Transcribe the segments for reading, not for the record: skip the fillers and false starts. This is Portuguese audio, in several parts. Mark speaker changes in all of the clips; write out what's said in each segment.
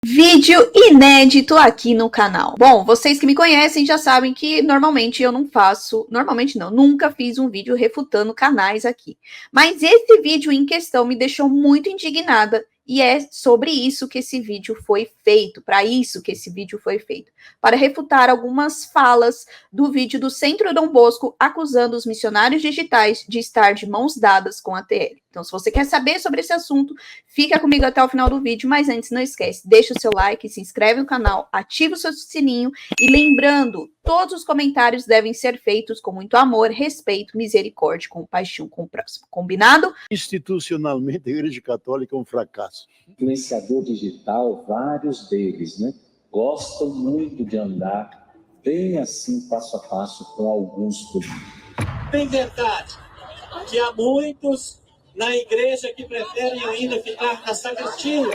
Speaker 1: Vídeo inédito aqui no canal. Bom, vocês que me conhecem já sabem que normalmente eu não faço, nunca fiz um vídeo refutando canais aqui. Mas esse vídeo em questão me deixou muito indignada e é sobre isso que esse vídeo foi feito, para isso que esse vídeo foi feito, para refutar algumas falas do vídeo do Centro Dom Bosco acusando os missionários digitais de estar de mãos dadas com a TL. Então, se você quer saber sobre esse assunto, fica comigo até o final do vídeo, mas antes não esquece, deixa o seu like, se inscreve no canal, ativa o seu sininho e lembrando, todos os comentários devem ser feitos com muito amor, respeito, misericórdia, compaixão com o próximo. Combinado?
Speaker 2: Institucionalmente, a Igreja Católica é um fracasso.
Speaker 3: Influenciador digital, vários deles, né, gostam muito de andar bem assim, passo a passo, com alguns políticos.
Speaker 4: Tem verdade que há muitos na igreja que preferem ainda ficar na sacristia.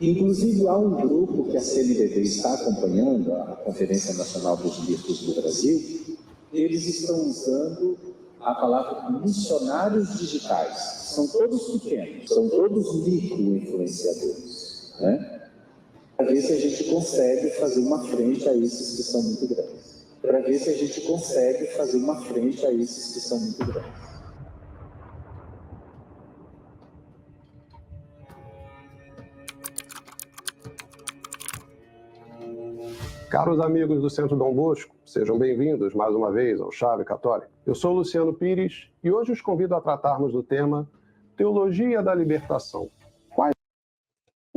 Speaker 3: Inclusive, há um grupo que a CNBB está acompanhando, a Conferência Nacional dos Bispos do Brasil. Eles estão usando a palavra missionários digitais. São todos pequenos, são todos micro-influenciadores, né? Para ver se a gente consegue fazer uma frente a esses que são muito grandes. Para ver se a gente consegue fazer uma frente a esses que são muito grandes.
Speaker 5: Caros amigos do Centro Dom Bosco, sejam bem-vindos mais uma vez ao Chave Católica. Eu sou Luciano Pires e hoje os convido a tratarmos do tema Teologia da Libertação.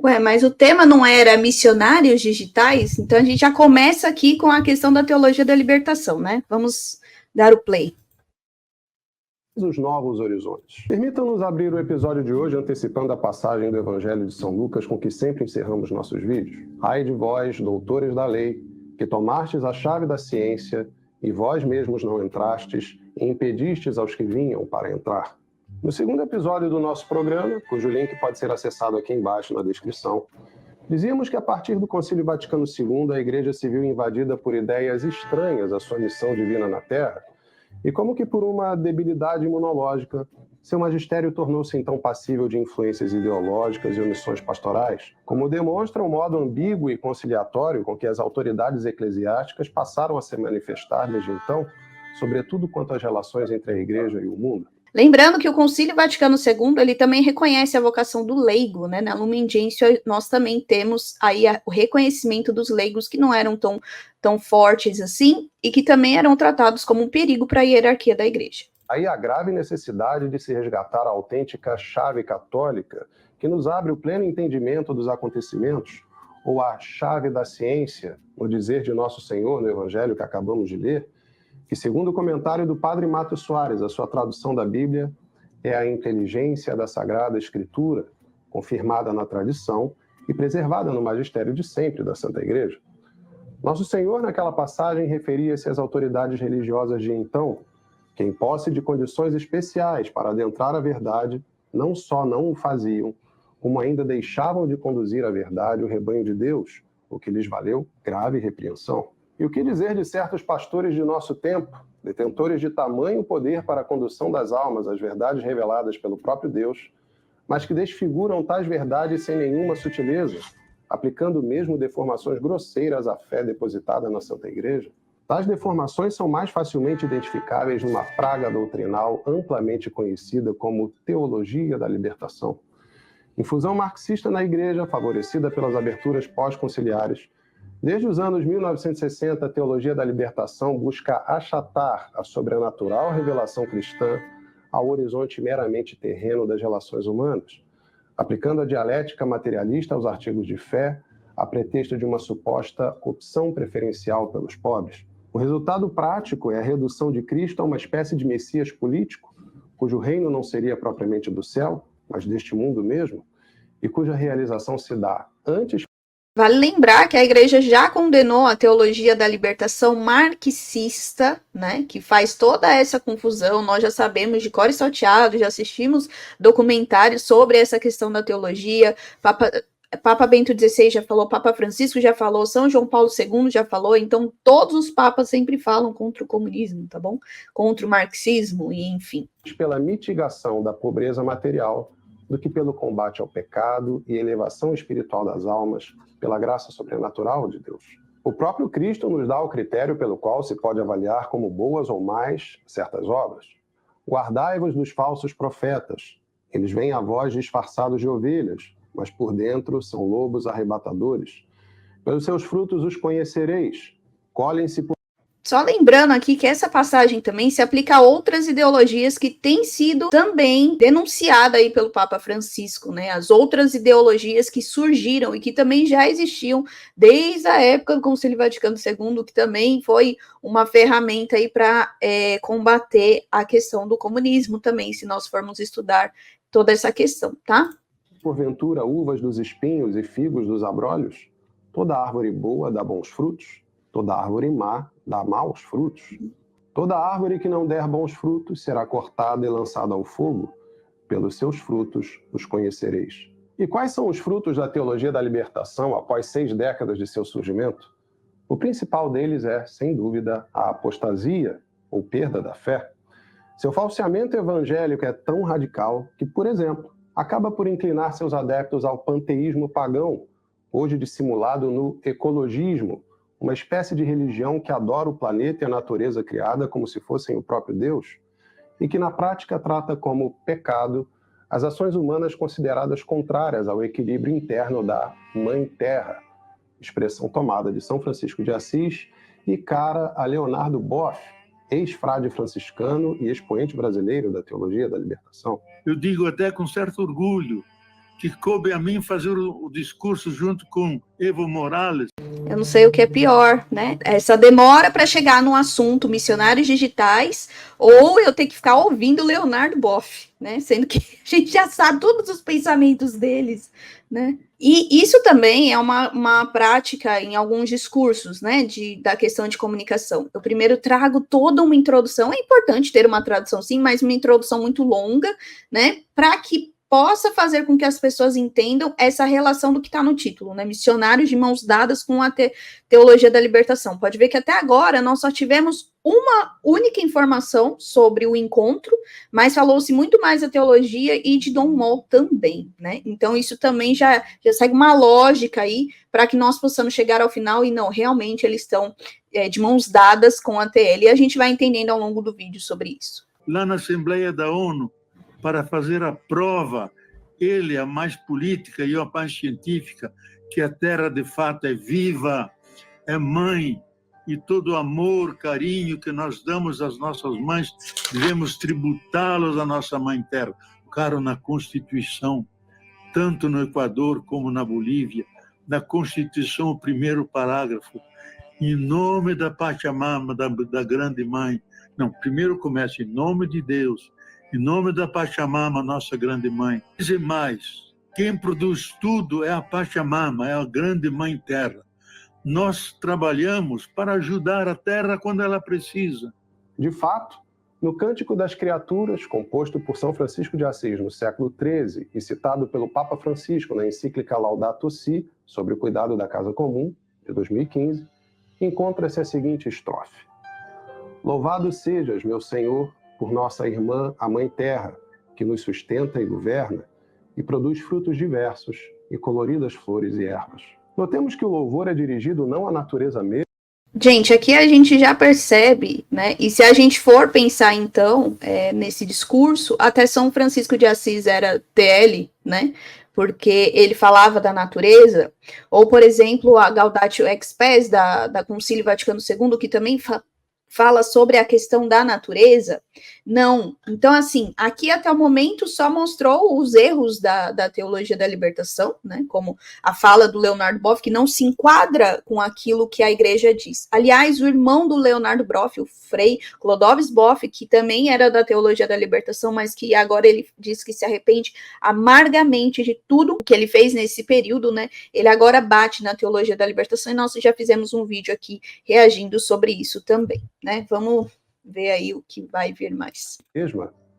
Speaker 1: Ué, mas o tema não era missionários digitais? Então a gente já começa aqui com a questão da teologia da libertação, né? Vamos dar o play.
Speaker 5: Os novos horizontes. Permitam-nos abrir o episódio de hoje antecipando a passagem do Evangelho de São Lucas com que sempre encerramos nossos vídeos. Ai de vós, doutores da lei, que tomastes a chave da ciência e vós mesmos não entrastes e impedistes aos que vinham para entrar. No segundo episódio do nosso programa, cujo link pode ser acessado aqui embaixo na descrição, dizíamos que a partir do Concílio Vaticano II a Igreja se viu invadida por ideias estranhas à sua missão divina na Terra, e como que por uma debilidade imunológica, seu magistério tornou-se então passível de influências ideológicas e omissões pastorais, como demonstra o modo ambíguo e conciliatório com que as autoridades eclesiásticas passaram a se manifestar desde então, sobretudo quanto às relações entre a Igreja e o mundo.
Speaker 1: Lembrando que o Concílio Vaticano II, ele também reconhece a vocação do leigo, né? Na Lumen Gentium nós também temos aí o reconhecimento dos leigos que não eram tão fortes assim e que também eram tratados como um perigo para a hierarquia da igreja.
Speaker 5: Aí a grave necessidade de se resgatar a autêntica chave católica que nos abre o pleno entendimento dos acontecimentos, ou a chave da ciência, no dizer de Nosso Senhor no Evangelho que acabamos de ler, que, segundo o comentário do padre Mato Soares, a sua tradução da Bíblia é a inteligência da Sagrada Escritura, confirmada na tradição e preservada no magistério de sempre da Santa Igreja. Nosso Senhor, naquela passagem, referia-se às autoridades religiosas de então, que, em posse de condições especiais para adentrar a verdade, não só não o faziam, como ainda deixavam de conduzir à verdade o rebanho de Deus, o que lhes valeu grave repreensão. E o que dizer de certos pastores de nosso tempo, detentores de tamanho poder para a condução das almas às verdades reveladas pelo próprio Deus, mas que desfiguram tais verdades sem nenhuma sutileza, aplicando mesmo deformações grosseiras à fé depositada na Santa Igreja? Tais deformações são mais facilmente identificáveis numa praga doutrinal amplamente conhecida como teologia da libertação. Infusão marxista na Igreja, favorecida pelas aberturas pós-conciliares. Desde os anos 1960, a teologia da libertação busca achatar a sobrenatural revelação cristã ao horizonte meramente terreno das relações humanas, aplicando a dialética materialista aos artigos de fé, a pretexto de uma suposta opção preferencial pelos pobres. O resultado prático é a redução de Cristo a uma espécie de Messias político, cujo reino não seria propriamente do céu, mas deste mundo mesmo, e cuja realização se dá antes.
Speaker 1: Vale lembrar que a igreja já condenou a teologia da libertação marxista, né, que faz toda essa confusão, nós já sabemos de cor e salteado, já assistimos documentários sobre essa questão da teologia, Papa Bento XVI já falou, Papa Francisco já falou, São João Paulo II já falou, então todos os papas sempre falam contra o comunismo, tá bom? Contra o marxismo e enfim.
Speaker 5: Pela mitigação da pobreza material, do que pelo combate ao pecado e elevação espiritual das almas pela graça sobrenatural de Deus. O próprio Cristo nos dá o critério pelo qual se pode avaliar como boas ou mais certas obras. Guardai-vos dos falsos profetas. Eles vêm a vós disfarçados de ovelhas, mas por dentro são lobos arrebatadores. Pelos seus frutos os conhecereis. Colhem-se por...
Speaker 1: Só lembrando aqui que essa passagem também se aplica a outras ideologias que têm sido também denunciadas aí pelo Papa Francisco, né? As outras ideologias que surgiram e que também já existiam desde a época do Concílio Vaticano II, que também foi uma ferramenta aí para combater a questão do comunismo também, se nós formos estudar toda essa questão, tá?
Speaker 5: Porventura, uvas dos espinhos e figos dos abrolhos? Toda árvore boa dá bons frutos, toda árvore má dá maus frutos. Toda árvore que não der bons frutos será cortada e lançada ao fogo. Pelos seus frutos os conhecereis. E quais são os frutos da teologia da libertação após 6 décadas de seu surgimento? O principal deles é, sem dúvida, a apostasia, ou perda da fé. Seu falseamento evangélico é tão radical que, por exemplo, acaba por inclinar seus adeptos ao panteísmo pagão, hoje dissimulado no ecologismo, uma espécie de religião que adora o planeta e a natureza criada como se fossem o próprio Deus, e que na prática trata como pecado as ações humanas consideradas contrárias ao equilíbrio interno da Mãe Terra, expressão tomada de São Francisco de Assis e cara a Leonardo Boff, ex-frade franciscano e expoente brasileiro da teologia da libertação.
Speaker 2: Eu digo até com certo orgulho que coube a mim fazer o discurso junto com Evo Morales.
Speaker 1: Eu não sei o que é pior, né? Essa demora para chegar no assunto missionários digitais, ou eu ter que ficar ouvindo Leonardo Boff, né? Sendo que a gente já sabe todos os pensamentos deles, né? E isso também é uma prática em alguns discursos, né? Da questão de comunicação. Eu primeiro trago toda uma introdução, é importante ter uma tradução sim, mas uma introdução muito longa, né? Para que possa fazer com que as pessoas entendam essa relação do que está no título, né? Missionários de mãos dadas com a teologia da libertação. Pode ver que até agora nós só tivemos uma única informação sobre o encontro, mas falou-se muito mais da teologia e de Dom Moll também, né? Então isso também já segue uma lógica aí para que nós possamos chegar ao final e não, realmente eles estão de mãos dadas com a TL, e a gente vai entendendo ao longo do vídeo sobre isso.
Speaker 2: Lá na Assembleia da ONU, para fazer a prova, ele, a mais política e eu, a mais científica, que a Terra, de fato, é viva, é mãe, e todo o amor, carinho que nós damos às nossas mães, devemos tributá-los à nossa Mãe Terra. Caro, na Constituição, tanto no Equador como na Bolívia, na Constituição, o primeiro parágrafo, em nome da Pachamama, da Grande Mãe. Não, primeiro começa em nome de Deus, em nome da Pachamama, nossa grande mãe. E mais, quem produz tudo é a Pachamama, é a grande mãe terra. Nós trabalhamos para ajudar a terra quando ela precisa.
Speaker 5: De fato, no Cântico das Criaturas, composto por São Francisco de Assis no século XIII e citado pelo Papa Francisco na encíclica Laudato Si, sobre o cuidado da casa comum, de 2015, encontra-se a seguinte estrofe: Louvado sejas, meu Senhor, por nossa irmã, a Mãe Terra, que nos sustenta e governa, e produz frutos diversos e coloridas flores e ervas. Notemos que o louvor é dirigido não à natureza mesma.
Speaker 1: Gente, aqui a gente já percebe, né? E se a gente for pensar, então, nesse discurso, até São Francisco de Assis era TL, né? Porque ele falava da natureza, ou, por exemplo, a Gaudatio Ex Spes da Concílio Vaticano II, que também fala sobre a questão da natureza, não. Então, assim, aqui até o momento só mostrou os erros da teologia da libertação, né, como a fala do Leonardo Boff, que não se enquadra com aquilo que a igreja diz. Aliás, o irmão do Leonardo Boff, o Frei Clodovis Boff, que também era da teologia da libertação, mas que agora ele diz que se arrepende amargamente de tudo que ele fez nesse período, né, ele agora bate na teologia da libertação, e nós já fizemos um vídeo aqui reagindo sobre isso também. Né? Vamos ver aí o que vai vir mais.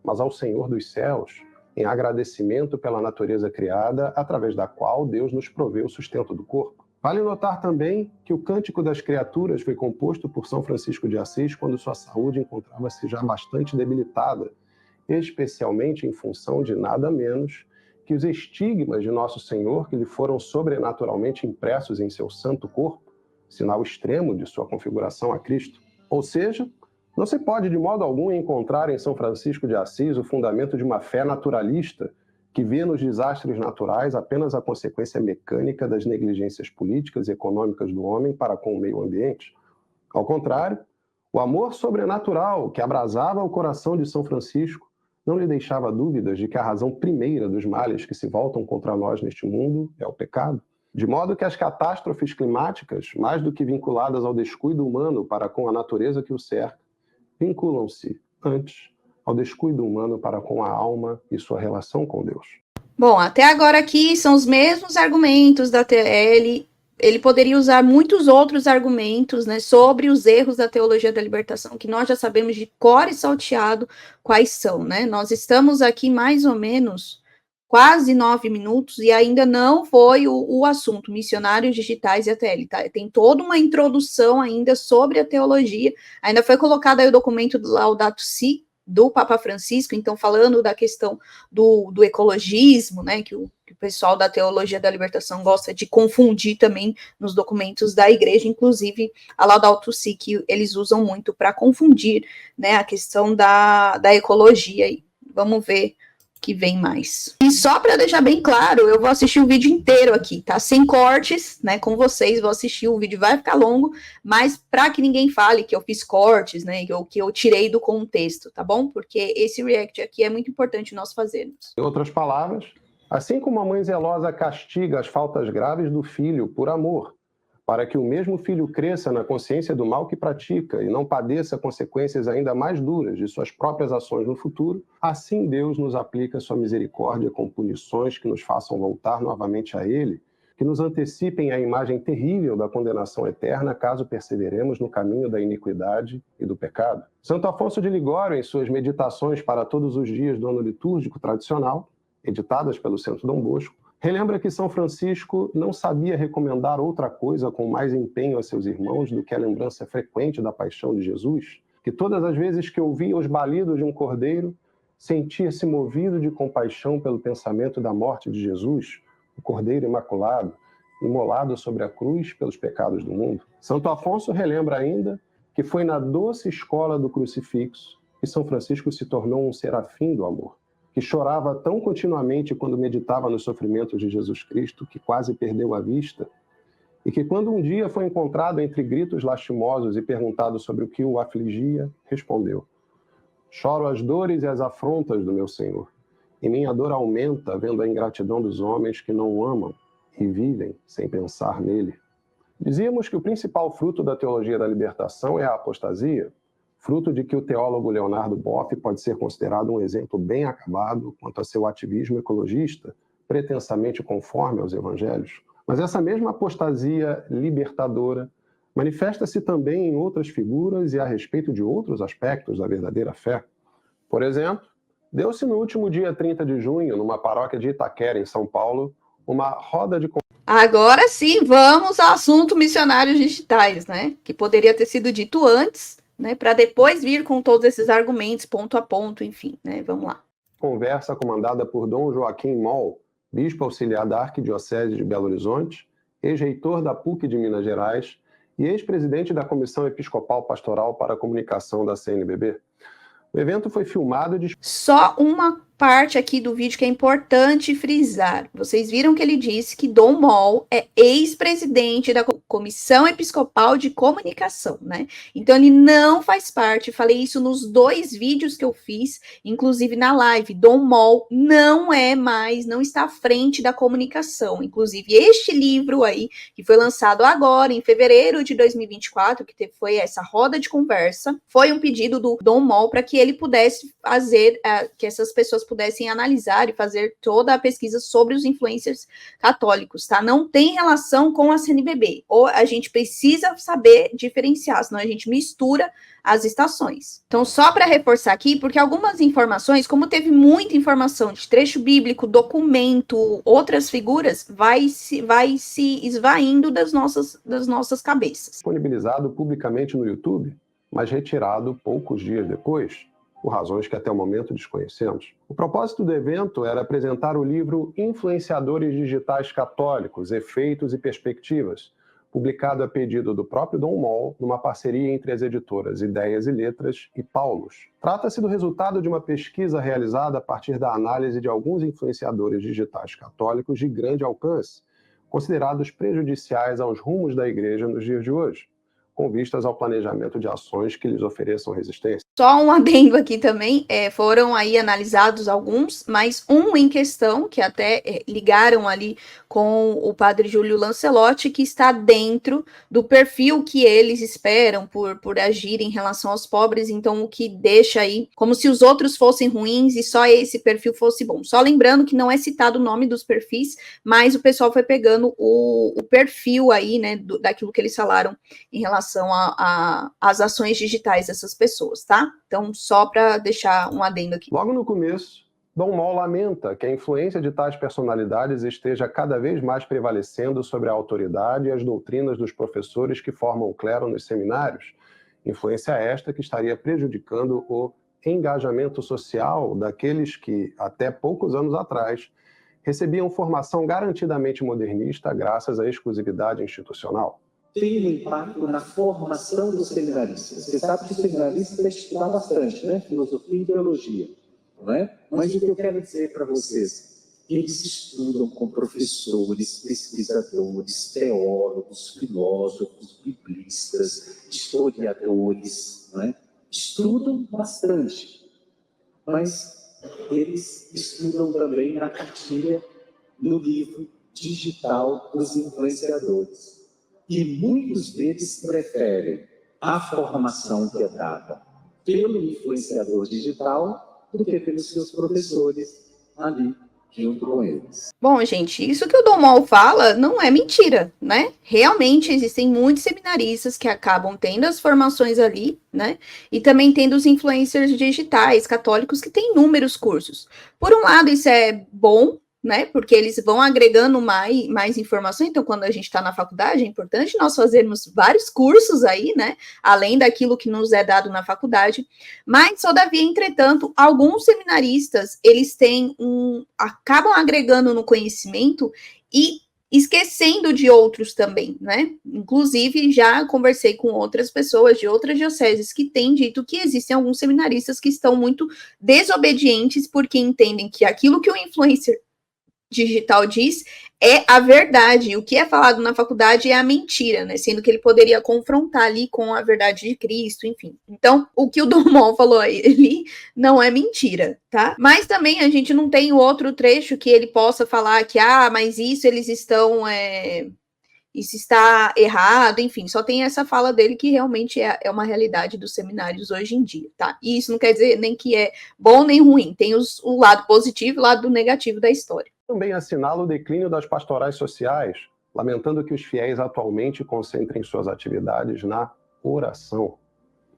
Speaker 5: Mas ao Senhor dos céus, em agradecimento pela natureza criada, através da qual Deus nos proveu o sustento do corpo. Vale notar também que o Cântico das Criaturas foi composto por São Francisco de Assis quando sua saúde encontrava-se já bastante debilitada, especialmente em função de nada menos que os estigmas de Nosso Senhor, que lhe foram sobrenaturalmente impressos em seu santo corpo, sinal extremo de sua configuração a Cristo. Ou seja, não se pode de modo algum encontrar em São Francisco de Assis o fundamento de uma fé naturalista que vê nos desastres naturais apenas a consequência mecânica das negligências políticas e econômicas do homem para com o meio ambiente. Ao contrário, o amor sobrenatural que abrasava o coração de São Francisco não lhe deixava dúvidas de que a razão primeira dos males que se voltam contra nós neste mundo é o pecado. De modo que as catástrofes climáticas, mais do que vinculadas ao descuido humano para com a natureza que o cerca, vinculam-se, antes, ao descuido humano para com a alma e sua relação com Deus.
Speaker 1: Bom, até agora aqui são os mesmos argumentos da TL. Ele poderia usar muitos outros argumentos, né, sobre os erros da teologia da libertação, que nós já sabemos de cor e salteado quais são, né? Nós estamos aqui mais ou menos quase 9 minutos e ainda não foi o assunto, missionários digitais e a TL, tá? Tem toda uma introdução ainda sobre a teologia, ainda foi colocado aí o documento do Laudato Si, do Papa Francisco, então falando da questão do ecologismo, né, que o pessoal da teologia da libertação gosta de confundir também nos documentos da igreja, inclusive a Laudato Si, que eles usam muito para confundir, né, a questão da ecologia. Vamos ver o que vem mais. E só para deixar bem claro, eu vou assistir o vídeo inteiro aqui, tá? Sem cortes, né, com vocês, vou assistir, o vídeo vai ficar longo, mas para que ninguém fale que eu fiz cortes, né, que eu tirei do contexto, tá bom? Porque esse react aqui é muito importante nós fazermos.
Speaker 5: Em outras palavras, assim como a mãe zelosa castiga as faltas graves do filho por amor, para que o mesmo filho cresça na consciência do mal que pratica e não padeça consequências ainda mais duras de suas próprias ações no futuro, assim Deus nos aplica sua misericórdia com punições que nos façam voltar novamente a Ele, que nos antecipem a imagem terrível da condenação eterna caso perseveremos no caminho da iniquidade e do pecado. Santo Afonso de Ligório, em suas meditações para todos os dias do ano litúrgico tradicional, editadas pelo Centro Dom Bosco, relembra que São Francisco não sabia recomendar outra coisa com mais empenho a seus irmãos do que a lembrança frequente da paixão de Jesus, que todas as vezes que ouvia os balidos de um cordeiro, sentia-se movido de compaixão pelo pensamento da morte de Jesus, o cordeiro imaculado, imolado sobre a cruz pelos pecados do mundo. Santo Afonso relembra ainda que foi na doce escola do crucifixo que São Francisco se tornou um serafim do amor, que chorava tão continuamente quando meditava nos sofrimentos de Jesus Cristo que quase perdeu a vista, e que quando um dia foi encontrado entre gritos lastimosos e perguntado sobre o que o afligia, respondeu: choro as dores e as afrontas do meu Senhor, e minha dor aumenta vendo a ingratidão dos homens que não o amam e vivem sem pensar nele. Dizíamos que o principal fruto da teologia da libertação é a apostasia, fruto de que o teólogo Leonardo Boff pode ser considerado um exemplo bem acabado quanto a seu ativismo ecologista, pretensamente conforme aos evangelhos. Mas essa mesma apostasia libertadora manifesta-se também em outras figuras e a respeito de outros aspectos da verdadeira fé. Por exemplo, deu-se no último dia 30 de junho, numa paróquia de Itaquera, em São Paulo, uma roda de...
Speaker 1: Agora sim, vamos ao assunto missionários digitais, né? Que poderia ter sido dito antes, né, para depois vir com todos esses argumentos, ponto a ponto, enfim, né, vamos lá.
Speaker 5: Conversa comandada por Dom Joaquim Moll, bispo auxiliar da Arquidiocese de Belo Horizonte, ex-reitor da PUC de Minas Gerais e ex-presidente da Comissão Episcopal Pastoral para a Comunicação da CNBB. O evento foi filmado de...
Speaker 1: Só uma parte aqui do vídeo que é importante frisar. Vocês viram que ele disse que Dom Moll é ex-presidente da Comissão Episcopal de Comunicação, né? Então ele não faz parte, falei isso nos 2 vídeos que eu fiz, inclusive na live. Dom Moll não é mais, não está à frente da comunicação. Inclusive este livro aí, que foi lançado agora, em fevereiro de 2024, que foi essa roda de conversa, foi um pedido do Dom Moll para que ele pudesse fazer, que essas pessoas pudessem analisar e fazer toda a pesquisa sobre os influencers católicos, tá? Não tem relação com a CNBB, ou a gente precisa saber diferenciar, senão a gente mistura as estações. Então, só para reforçar aqui, porque algumas informações, como teve muita informação de trecho bíblico, documento, outras figuras, vai se esvaindo das nossas cabeças.
Speaker 5: Disponibilizado publicamente no YouTube, mas retirado poucos dias depois. por razões que até o momento desconhecemos. O propósito do evento era apresentar o livro Influenciadores Digitais Católicos, Efeitos e Perspectivas, publicado a pedido do próprio Dom Mol, numa parceria entre as editoras Ideias e Letras e Paulus. Trata-se do resultado de uma pesquisa realizada a partir da análise de alguns influenciadores digitais católicos de grande alcance, considerados prejudiciais aos rumos da Igreja nos dias de hoje, com vistas ao planejamento de ações que lhes ofereçam resistência.
Speaker 1: Só um adendo aqui também, foram aí analisados alguns, mas um em questão, que até ligaram ali com o padre Júlio Lancelotti, que está dentro do perfil que eles esperam por agir em relação aos pobres, então o que deixa aí como se os outros fossem ruins e só esse perfil fosse bom. Só lembrando que não é citado o nome dos perfis, mas o pessoal foi pegando o perfil aí, né, daquilo que eles falaram em relação às ações digitais dessas pessoas, tá? Então, só para deixar um adendo aqui.
Speaker 5: Logo no começo, Dom Mol lamenta que a influência de tais personalidades esteja cada vez mais prevalecendo sobre a autoridade e as doutrinas dos professores que formam o clero nos seminários, influência esta que estaria prejudicando o engajamento social daqueles que, até poucos anos atrás, recebiam formação garantidamente modernista graças à exclusividade institucional.
Speaker 3: Tem um impacto na formação dos seminaristas. Você sabe que o seminarista vai estudar bastante, né? Filosofia e teologia, não é? Mas o que eu quero dizer para vocês, eles estudam com professores, pesquisadores, teólogos, filósofos, biblistas, historiadores, não é? Estudam bastante, mas eles estudam também na cartilha, no livro digital dos influenciadores. E muitos deles preferem a formação que é dada pelo influenciador digital do que pelos seus professores ali junto com eles.
Speaker 1: Bom, gente, isso que o Dom Mol fala não é mentira, né? Realmente existem muitos seminaristas que acabam tendo as formações ali, né? E também tendo os influencers digitais católicos que têm inúmeros cursos. Por um lado, isso é bom, né? Porque eles vão agregando mais informação. Então, quando a gente está na faculdade, é importante nós fazermos vários cursos aí, né? Além daquilo que nos é dado na faculdade. Mas, todavia, entretanto, alguns seminaristas, eles acabam agregando no conhecimento e esquecendo de outros também, né? Inclusive, já conversei com outras pessoas de outras dioceses que têm dito que existem alguns seminaristas que estão muito desobedientes porque entendem que aquilo que o influencer digital diz é a verdade, o que é falado na faculdade é a mentira, né, sendo que ele poderia confrontar ali com a verdade de Cristo, enfim. Então, o que o Dom Mol falou ali não é mentira, tá? Mas também a gente não tem o outro trecho que ele possa falar que, mas isso eles estão, isso está errado, enfim, só tem essa fala dele que realmente é uma realidade dos seminários hoje em dia, tá? E isso não quer dizer nem que é bom nem ruim, tem o lado positivo e o lado negativo da história.
Speaker 5: Também assinala o declínio das pastorais sociais, lamentando que os fiéis atualmente concentrem suas atividades na oração.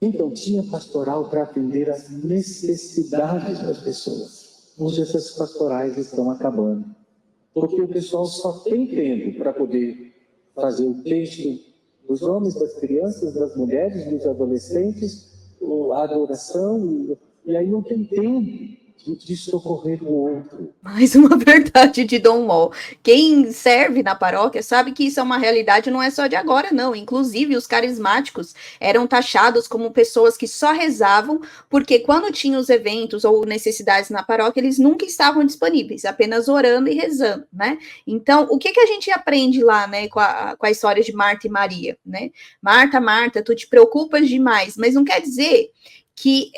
Speaker 3: Então, tinha pastoral para atender às necessidades das pessoas. Hoje essas pastorais estão acabando, porque o pessoal só tem tempo para poder fazer o texto dos homens, das crianças, das mulheres, dos adolescentes, a adoração, e aí não tem tempo de socorrer o outro.
Speaker 1: Mais uma verdade de Dom Mol. Quem serve na paróquia sabe que isso é uma realidade, não é só de agora, não. Inclusive, os carismáticos eram taxados como pessoas que só rezavam, porque quando tinham os eventos ou necessidades na paróquia, eles nunca estavam disponíveis, apenas orando e rezando, né? Então, o que a gente aprende lá, né, com a história de Marta e Maria, né? Marta, tu te preocupas demais, mas não quer dizer que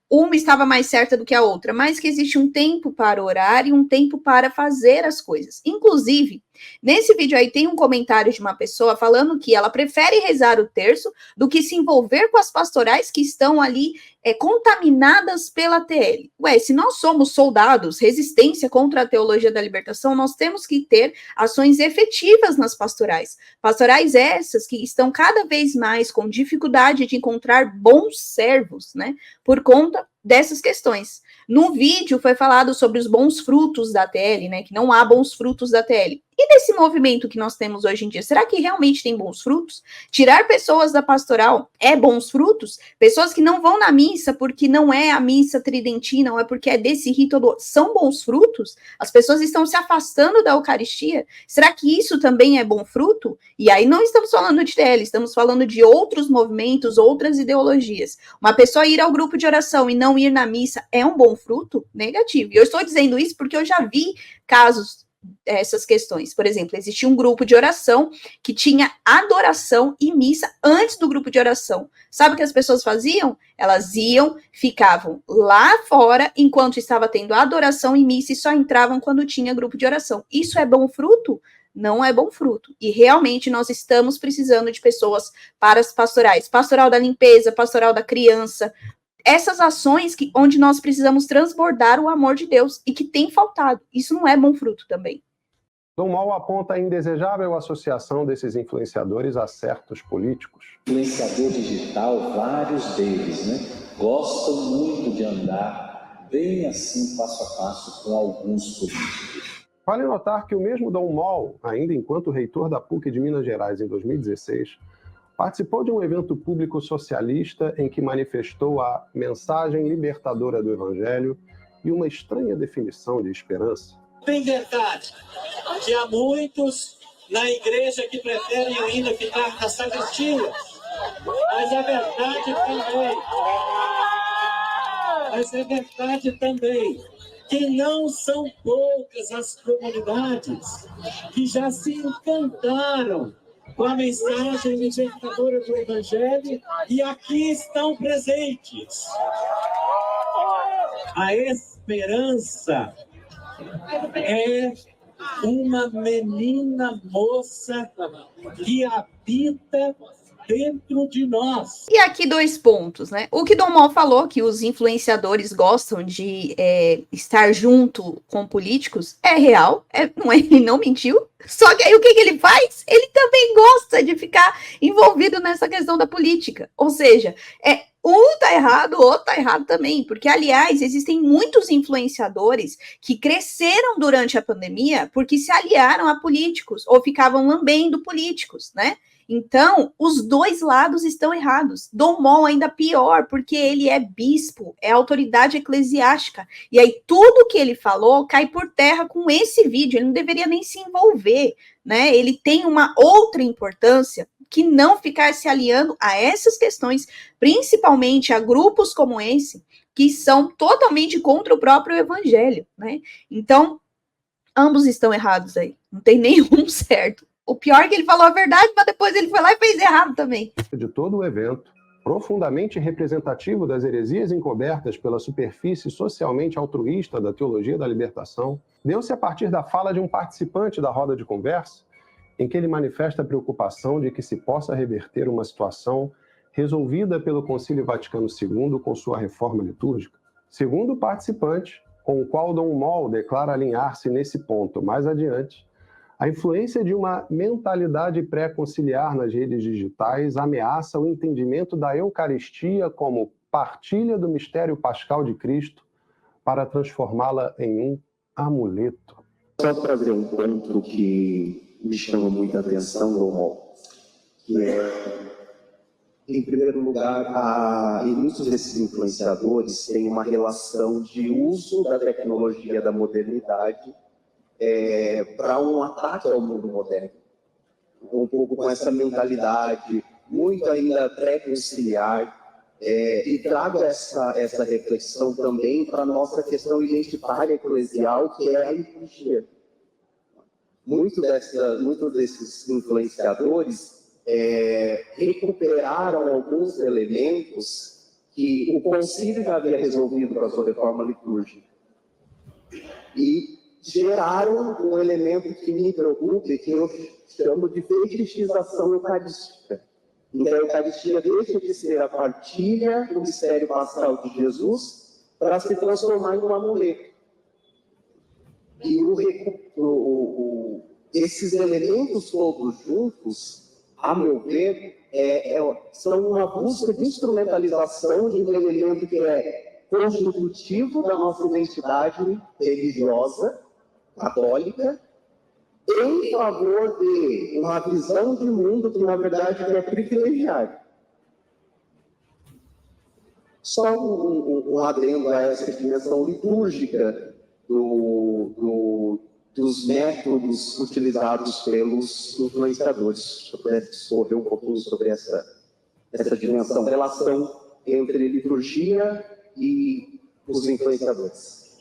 Speaker 1: uma estava mais certa do que a outra, mas que existe um tempo para orar e um tempo para fazer as coisas. Inclusive, nesse vídeo aí tem um comentário de uma pessoa falando que ela prefere rezar o terço do que se envolver com as pastorais que estão ali contaminadas pela TL. Ué, se nós somos soldados, resistência contra a teologia da libertação, nós temos que ter ações efetivas nas pastorais. Pastorais essas que estão cada vez mais com dificuldade de encontrar bons servos, né? Por conta dessas questões. No vídeo foi falado sobre os bons frutos da TL, né? Que não há bons frutos da TL. E desse movimento que nós temos hoje em dia, será que realmente tem bons frutos? Tirar pessoas da pastoral é bons frutos? Pessoas que não vão na missa porque não é a missa tridentina, ou é porque é desse rito, são bons frutos? As pessoas estão se afastando da Eucaristia? Será que isso também é bom fruto? E aí não estamos falando de TL, estamos falando de outros movimentos, outras ideologias. Uma pessoa ir ao grupo de oração e não ir na missa é um bom fruto? Negativo. E eu estou dizendo isso porque eu já vi casos, essas questões. Por exemplo, existia um grupo de oração que tinha adoração e missa antes do grupo de oração. Sabe o que as pessoas faziam? Elas iam, ficavam lá fora enquanto estava tendo adoração e missa e só entravam quando tinha grupo de oração. Isso é bom fruto? Não é bom fruto. E realmente nós estamos precisando de pessoas para as pastorais. Pastoral da limpeza, pastoral da criança, essas ações onde nós precisamos transbordar o amor de Deus e que tem faltado. Isso não é bom fruto também.
Speaker 5: Dom Mol aponta a indesejável associação desses influenciadores a certos políticos.
Speaker 3: Influenciador digital, vários deles, né, gostam muito de andar bem assim, passo a passo, com alguns políticos.
Speaker 5: Vale notar que o mesmo Dom Mol, ainda enquanto reitor da PUC de Minas Gerais em 2016, participou de um evento público socialista em que manifestou a mensagem libertadora do Evangelho e uma estranha definição de esperança.
Speaker 4: Tem verdade que há muitos na igreja que preferem ainda ficar na sacristia, mas é verdade também que não são poucas as comunidades que já se encantaram com a mensagem libertadora do Evangelho e aqui estão presentes. A esperança é uma menina moça que habita dentro de nós.
Speaker 1: E aqui 2 pontos, né? O que Dom Mol falou, que os influenciadores gostam de estar junto com políticos, é real, ele não mentiu. Só que aí o que ele faz? Ele também gosta de ficar envolvido nessa questão da política. Ou seja, um tá errado, o outro tá errado também. Porque, aliás, existem muitos influenciadores que cresceram durante a pandemia porque se aliaram a políticos ou ficavam lambendo políticos, né? Então, os 2 lados estão errados. Dom Mol ainda pior, porque ele é bispo, é autoridade eclesiástica. E aí, tudo que ele falou cai por terra com esse vídeo. Ele não deveria nem se envolver, né? Ele tem uma outra importância que não ficar se aliando a essas questões, principalmente a grupos como esse, que são totalmente contra o próprio evangelho, né? Então, ambos estão errados aí. Não tem nenhum certo. O pior é que ele falou a verdade, mas depois ele foi lá e fez errado também.
Speaker 5: De todo o evento, profundamente representativo das heresias encobertas pela superfície socialmente altruísta da teologia da libertação, deu-se a partir da fala de um participante da roda de conversa, em que ele manifesta a preocupação de que se possa reverter uma situação resolvida pelo Concílio Vaticano II com sua reforma litúrgica. Segundo o participante, com o qual Dom Mol declara alinhar-se nesse ponto mais adiante, a influência de uma mentalidade pré-conciliar nas redes digitais ameaça o entendimento da Eucaristia como partilha do mistério pascal de Cristo para transformá-la em um amuleto.
Speaker 6: Só trazer um ponto que me chama muita atenção, Dom Mol, que é, em primeiro lugar, muitos desses influenciadores têm uma relação de uso da tecnologia da modernidade para um ataque ao mundo moderno. Um pouco com essa mentalidade, muito ainda pré-conciliar, e trago essa reflexão também para a nossa questão identitária eclesial, que é a liturgia. Muitos desses influenciadores recuperaram alguns elementos que o concílio já havia resolvido para a sua reforma litúrgica. E geraram um elemento que me preocupa e que eu chamo de fetichização eucarística. Então, a Eucaristia deixa de ser a partilha do mistério pascal de Jesus para se transformar em um amuleto. E esses elementos todos juntos, a meu ver, são uma busca de instrumentalização de um elemento que é constitutivo da nossa identidade religiosa, católica, em favor de uma visão de mundo que, na verdade, é privilegiada. Só um adendo a essa dimensão litúrgica dos métodos utilizados pelos influenciadores. Se eu pudesse discorrer um pouquinho sobre essa dimensão, relação entre liturgia e os influenciadores.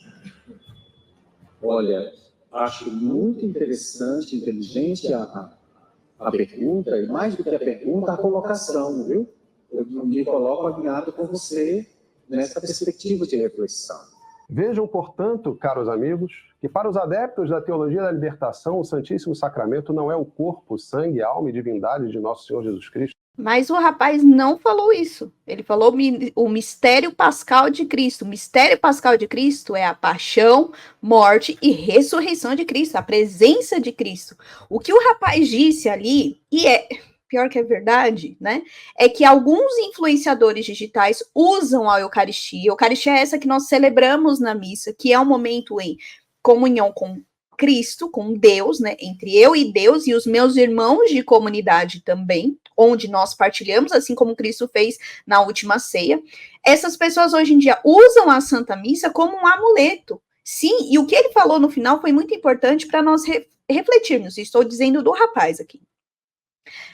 Speaker 3: Olha, acho muito interessante, inteligente a pergunta, e mais do que a pergunta, a colocação, viu? Eu me coloco alinhado com você nessa perspectiva de reflexão.
Speaker 5: Vejam, portanto, caros amigos, que para os adeptos da teologia da libertação, o Santíssimo Sacramento não é o corpo, sangue, alma e divindade de nosso Senhor Jesus Cristo.
Speaker 1: Mas o rapaz não falou isso. Ele falou o mistério pascal de Cristo. O mistério pascal de Cristo é a paixão, morte e ressurreição de Cristo, a presença de Cristo. O que o rapaz disse ali, e é pior que é verdade, né? É que alguns influenciadores digitais usam a Eucaristia. A Eucaristia é essa que nós celebramos na missa, que é um momento em comunhão com Cristo, com Deus, né? Entre eu e Deus e os meus irmãos de comunidade também, onde nós partilhamos, assim como Cristo fez na última ceia. Essas pessoas hoje em dia usam a Santa Missa como um amuleto. Sim, e o que ele falou no final foi muito importante para nós refletirmos. Estou dizendo do rapaz aqui.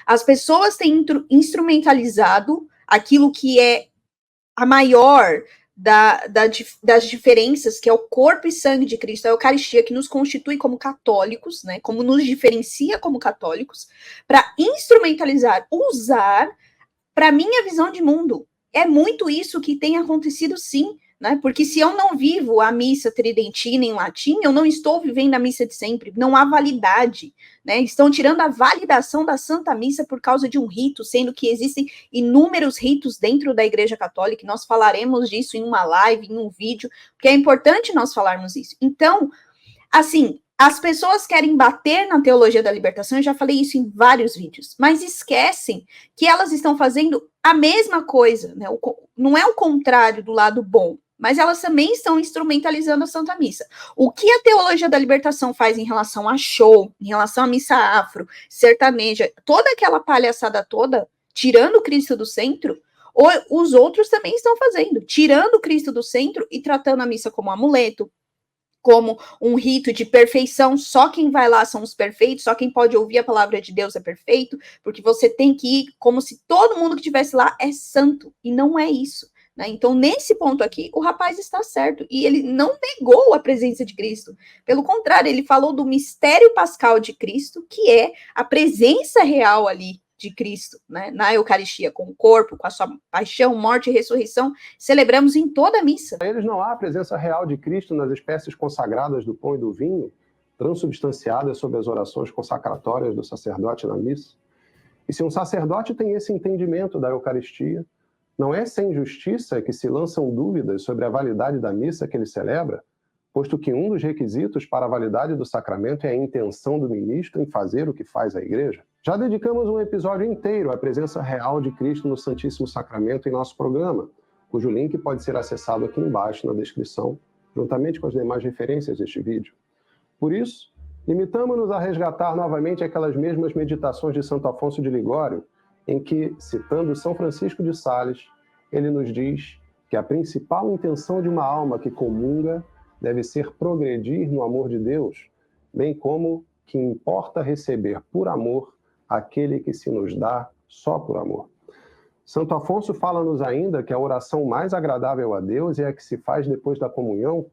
Speaker 1: As pessoas têm instrumentalizado aquilo que é a maior das diferenças, que é o corpo e sangue de Cristo, a Eucaristia, que nos constitui como católicos, né, como nos diferencia como católicos, para instrumentalizar, usar para minha visão de mundo. É muito isso que tem acontecido, sim, né? Porque se eu não vivo a missa tridentina em latim, eu não estou vivendo a missa de sempre, não há validade, né? Estão tirando a validação da Santa Missa por causa de um rito, sendo que existem inúmeros ritos dentro da Igreja Católica, e nós falaremos disso em uma live, em um vídeo, porque é importante nós falarmos isso. Então, assim, as pessoas querem bater na teologia da libertação, eu já falei isso em vários vídeos, mas esquecem que elas estão fazendo a mesma coisa, né? Não é o contrário do lado bom, mas elas também estão instrumentalizando a Santa Missa. O que a teologia da libertação faz em relação a show, em relação à missa afro, sertaneja, toda aquela palhaçada toda, tirando o Cristo do centro, os outros também estão fazendo, tirando o Cristo do centro e tratando a missa como amuleto, como um rito de perfeição, só quem vai lá são os perfeitos, só quem pode ouvir a palavra de Deus é perfeito, porque você tem que ir como se todo mundo que estivesse lá é santo, e não é isso. Né? Então, nesse ponto aqui, o rapaz está certo, e ele não negou a presença de Cristo, pelo contrário, ele falou do mistério pascal de Cristo, que é a presença real ali de Cristo, né? Na Eucaristia, com o corpo, com a sua paixão, morte e ressurreição, celebramos em toda a missa.
Speaker 5: Para eles não há a presença real de Cristo nas espécies consagradas do pão e do vinho, transubstanciadas sob as orações consacratórias do sacerdote na missa. E se um sacerdote tem esse entendimento da Eucaristia, não é sem justiça que se lançam dúvidas sobre a validade da missa que ele celebra, posto que um dos requisitos para a validade do sacramento é a intenção do ministro em fazer o que faz a Igreja. Já dedicamos um episódio inteiro à presença real de Cristo no Santíssimo Sacramento em nosso programa, cujo link pode ser acessado aqui embaixo na descrição, juntamente com as demais referências deste vídeo. Por isso, limitamos-nos a resgatar novamente aquelas mesmas meditações de Santo Afonso de Ligório, em que, citando São Francisco de Sales, ele nos diz que a principal intenção de uma alma que comunga deve ser progredir no amor de Deus, bem como que importa receber por amor aquele que se nos dá só por amor. Santo Afonso fala-nos ainda que a oração mais agradável a Deus é a que se faz depois da comunhão,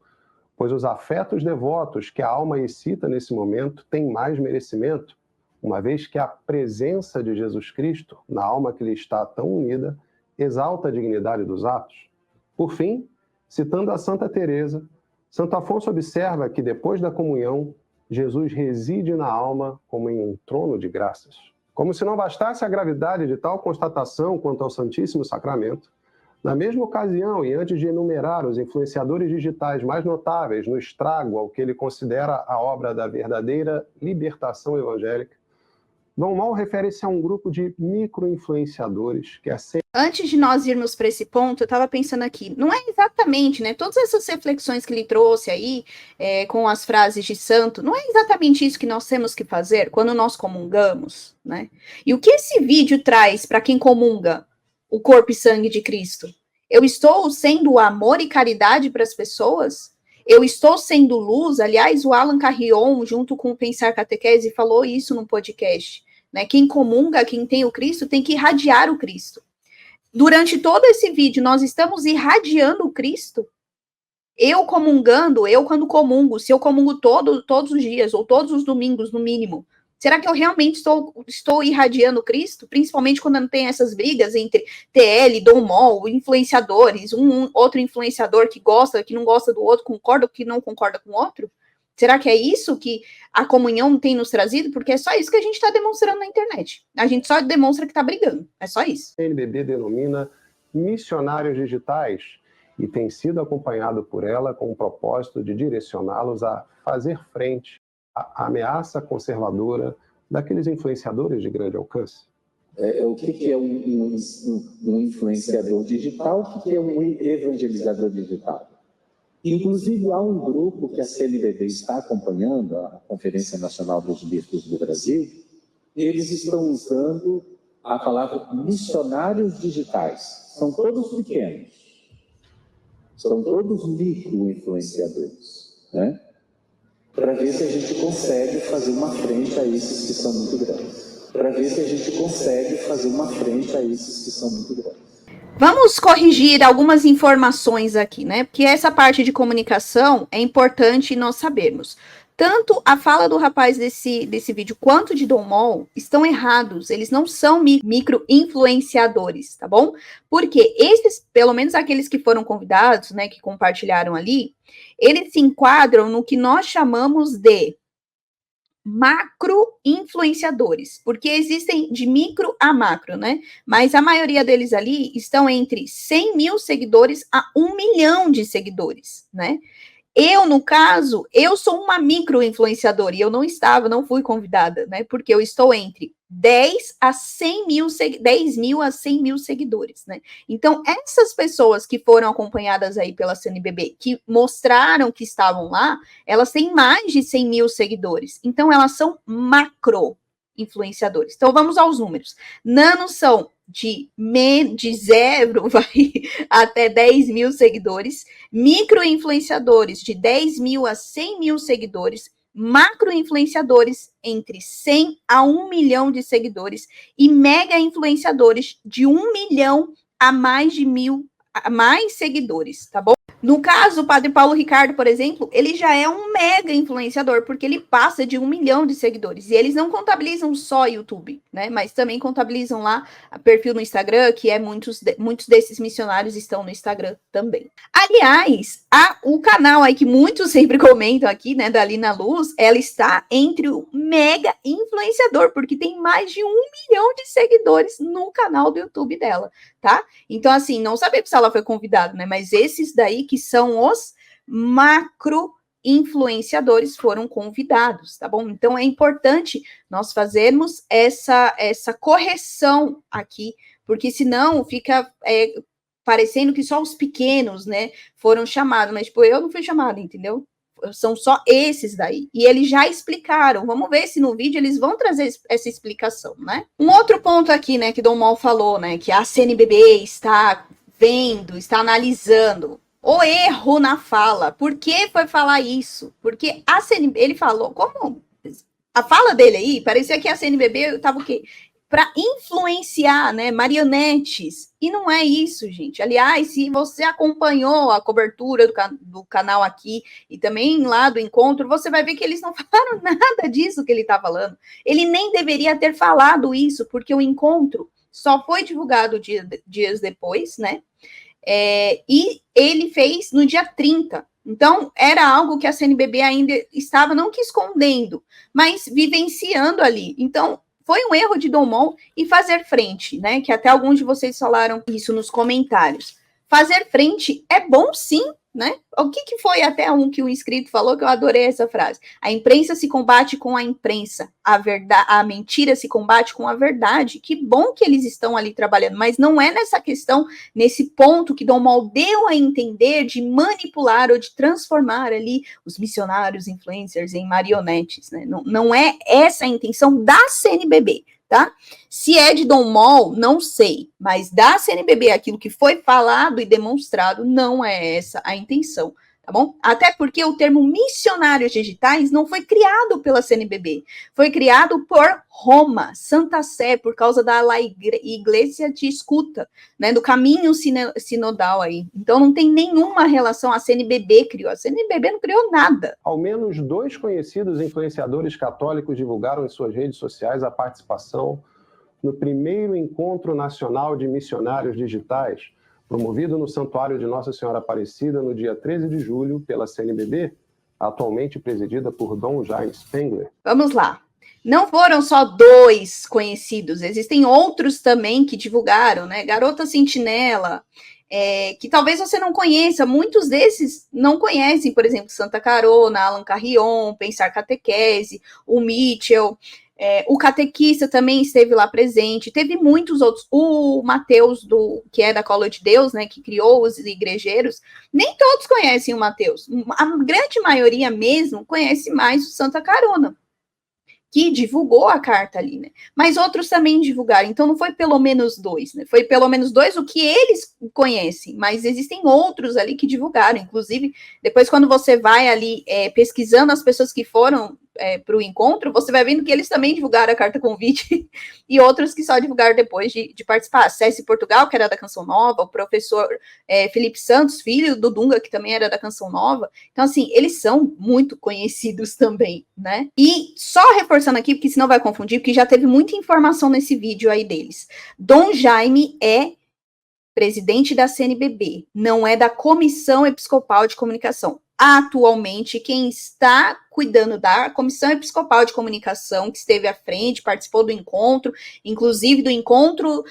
Speaker 5: pois os afetos devotos que a alma excita nesse momento têm mais merecimento, uma vez que a presença de Jesus Cristo, na alma que lhe está tão unida, exalta a dignidade dos atos. Por fim, citando a Santa Teresa, Santo Afonso observa que depois da comunhão, Jesus reside na alma como em um trono de graças. Como se não bastasse a gravidade de tal constatação quanto ao Santíssimo Sacramento, na mesma ocasião, e antes de enumerar os influenciadores digitais mais notáveis no estrago ao que ele considera a obra da verdadeira libertação evangélica, Dom Mol refere-se a um grupo de micro-influenciadores que
Speaker 1: Antes de nós irmos para esse ponto, eu estava pensando aqui, não é exatamente, né? Todas essas reflexões que ele trouxe aí, com as frases de santo, não é exatamente isso que nós temos que fazer quando nós comungamos, né? E o que esse vídeo traz para quem comunga o corpo e sangue de Cristo? Eu estou sendo amor e caridade para as pessoas? Eu estou sendo luz? Aliás, o Alan Carrion, junto com o Pensar Catequese, falou isso no podcast, né? Quem comunga, quem tem o Cristo, tem que irradiar o Cristo. Durante todo esse vídeo, nós estamos irradiando o Cristo? Eu comungando, eu quando comungo, se eu comungo todos os dias, ou todos os domingos, no mínimo, será que eu realmente estou irradiando o Cristo? Principalmente quando não tem essas brigas entre TL, Dom Mol, influenciadores, um outro influenciador que gosta, que não gosta do outro, concorda ou que não concorda com o outro? Será que é isso que a comunhão tem nos trazido? Porque é só isso que a gente está demonstrando na internet. A gente só demonstra que está brigando. É só isso.
Speaker 5: A CNBB denomina missionários digitais e tem sido acompanhado por ela com o propósito de direcioná-los a fazer frente à ameaça conservadora daqueles influenciadores de grande alcance.
Speaker 3: O que é um influenciador digital? O que é um evangelizador digital? Inclusive, há um grupo que a CNBB está acompanhando, a Conferência Nacional dos Bispos do Brasil, eles estão usando a palavra missionários digitais. São todos pequenos, são todos micro-influenciadores, né? Para ver se a gente consegue fazer uma frente a esses que são muito grandes. Para ver se a gente consegue fazer uma frente a esses que são muito grandes.
Speaker 1: Vamos corrigir algumas informações aqui, né? Porque essa parte de comunicação é importante nós sabermos. Tanto a fala do rapaz desse vídeo quanto de Dom Mol estão errados. Eles não são micro-influenciadores, tá bom? Porque esses, pelo menos aqueles que foram convidados, né, que compartilharam ali, eles se enquadram no que nós chamamos de macro-influenciadores, porque existem de micro a macro, né? Mas a maioria deles ali estão entre 100 mil seguidores a 1 milhão de seguidores, né? Eu, no caso, eu sou uma micro-influenciadora e eu não fui convidada, né? Porque eu estou entre 10 mil a 100 mil seguidores, né? Então, essas pessoas que foram acompanhadas aí pela CNBB, que mostraram que estavam lá, elas têm mais de 100 mil seguidores. Então, elas são macro-influenciadores. Então, vamos aos números. Nano são de 0 até 10 mil seguidores, micro-influenciadores de 10 mil a 100 mil seguidores, macro-influenciadores entre 100 a 1 milhão de seguidores e mega-influenciadores de 1 milhão a mais seguidores, tá bom? No caso, o Padre Paulo Ricardo, por exemplo, ele já é um mega influenciador, porque ele passa de 1 milhão de seguidores. E eles não contabilizam só YouTube, né? Mas também contabilizam lá o perfil no Instagram, que é muitos desses missionários estão no Instagram também. Aliás, o canal aí que muitos sempre comentam aqui, né, da Lina Luz, ela está entre o mega influenciador, porque tem mais de 1 milhão de seguidores no canal do YouTube dela, tá? Então, assim, não sabemos se ela foi convidada, né? Mas esses daí que são os macro-influenciadores foram convidados, tá bom? Então, é importante nós fazermos essa correção aqui, porque senão fica parecendo que só os pequenos, né, foram chamados, mas, tipo, eu não fui chamada, entendeu? São só esses daí. E eles já explicaram. Vamos ver se no vídeo eles vão trazer essa explicação, né? Um outro ponto aqui, né, que Dom Mol falou, né, que a CNBB está vendo, está analisando o erro na fala. Por que foi falar isso? Porque a CNBB, ele falou, como a fala dele aí, parecia que a CNBB estava o quê? Para influenciar, né, marionetes. E não é isso, gente. Aliás, se você acompanhou a cobertura do canal aqui e também lá do encontro, você vai ver que eles não falaram nada disso que ele está falando. Ele nem deveria ter falado isso, porque o encontro só foi divulgado dias depois, né? E ele fez no dia 30. Então, era algo que a CNBB ainda estava, não que escondendo, mas vivenciando ali. Então, foi um erro de Dom Mol e fazer frente, né? Que até alguns de vocês falaram isso nos comentários. Fazer frente é bom, sim, né? O que foi até que o inscrito falou, que eu adorei essa frase. A imprensa se combate com a imprensa, a mentira se combate com a verdade. Que bom que eles estão ali trabalhando, mas não é nessa questão, nesse ponto que Dom Mol deu a entender de manipular ou de transformar ali os missionários influencers em marionetes, né? Não é essa a intenção da CNBB, tá? Se é de Dom Mol, não sei, mas da CNBB, aquilo que foi falado e demonstrado, não é essa a intenção, tá bom? Até porque o termo missionários digitais não foi criado pela CNBB, foi criado por Roma, Santa Sé, por causa da Igreja de Escuta, né, do caminho sinodal aí. Então não tem nenhuma relação, a CNBB criou, a CNBB não criou nada.
Speaker 5: Ao menos 2 conhecidos influenciadores católicos divulgaram em suas redes sociais a participação no primeiro Encontro Nacional de Missionários Digitais, promovido no Santuário de Nossa Senhora Aparecida no dia 13 de julho pela CNBB, atualmente presidida por Dom Jaime Spengler.
Speaker 1: Vamos lá. Não foram só 2 conhecidos, existem outros também que divulgaram, né? Garota Sentinela, que talvez você não conheça, muitos desses não conhecem, por exemplo, Santa Carona, Alan Carrion, Pensar Catequese, o Mitchell, o catequista também esteve lá presente, teve muitos outros, o Mateus, que é da Cola de Deus, né, que criou os igrejeiros, nem todos conhecem o Mateus, a grande maioria mesmo conhece mais o Santa Carona, que divulgou a carta ali, né? Mas outros também divulgaram, então não foi pelo menos 2, né? Foi pelo menos 2 o que eles conhecem, mas existem outros ali que divulgaram, inclusive, depois quando você vai ali pesquisando as pessoas que foram para o encontro, você vai vendo que eles também divulgaram a carta convite, e outros que só divulgaram depois de participar. César Portugal, que era da Canção Nova, o professor Felipe Santos, filho do Dunga, que também era da Canção Nova. Então, assim, eles são muito conhecidos também, né? E só reforçando aqui, porque senão vai confundir, porque já teve muita informação nesse vídeo aí deles. Dom Jaime é presidente da CNBB, não é da Comissão Episcopal de Comunicação. Atualmente, quem está cuidando da Comissão Episcopal de Comunicação, que esteve à frente, participou do encontro, inclusive do encontro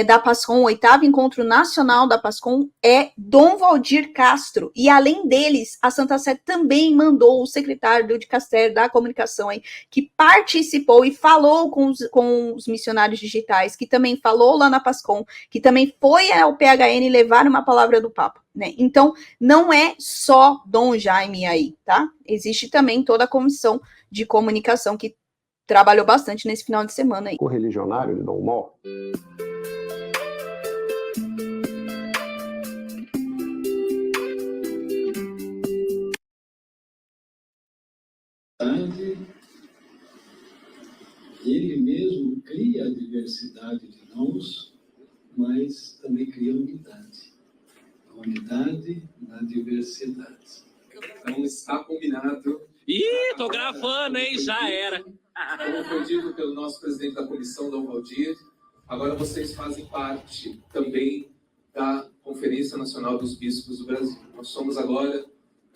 Speaker 1: da PASCOM, o 8º Encontro Nacional da PASCOM, é Dom Valdir Castro. E além deles, a Santa Sé também mandou o secretário do Dicastério da Comunicação, aí, que participou e falou com os missionários digitais, que também falou lá na PASCOM, que também foi ao PHN levar uma palavra do Papa, né? Então, não é só Dom Jaime aí, tá? Existe também toda a comissão de comunicação que trabalhou bastante nesse final de semana aí.
Speaker 5: Correligionário de Dom Mol.
Speaker 4: Ele mesmo cria a diversidade de dons, mas também cria unidade. A unidade na diversidade.
Speaker 7: Então está combinado. Ih, tô gravando, hein? Já era.
Speaker 8: Como foi dito pelo nosso presidente da comissão, Dom Valdir, agora vocês fazem parte também da Conferência Nacional dos Bispos do Brasil. Nós somos agora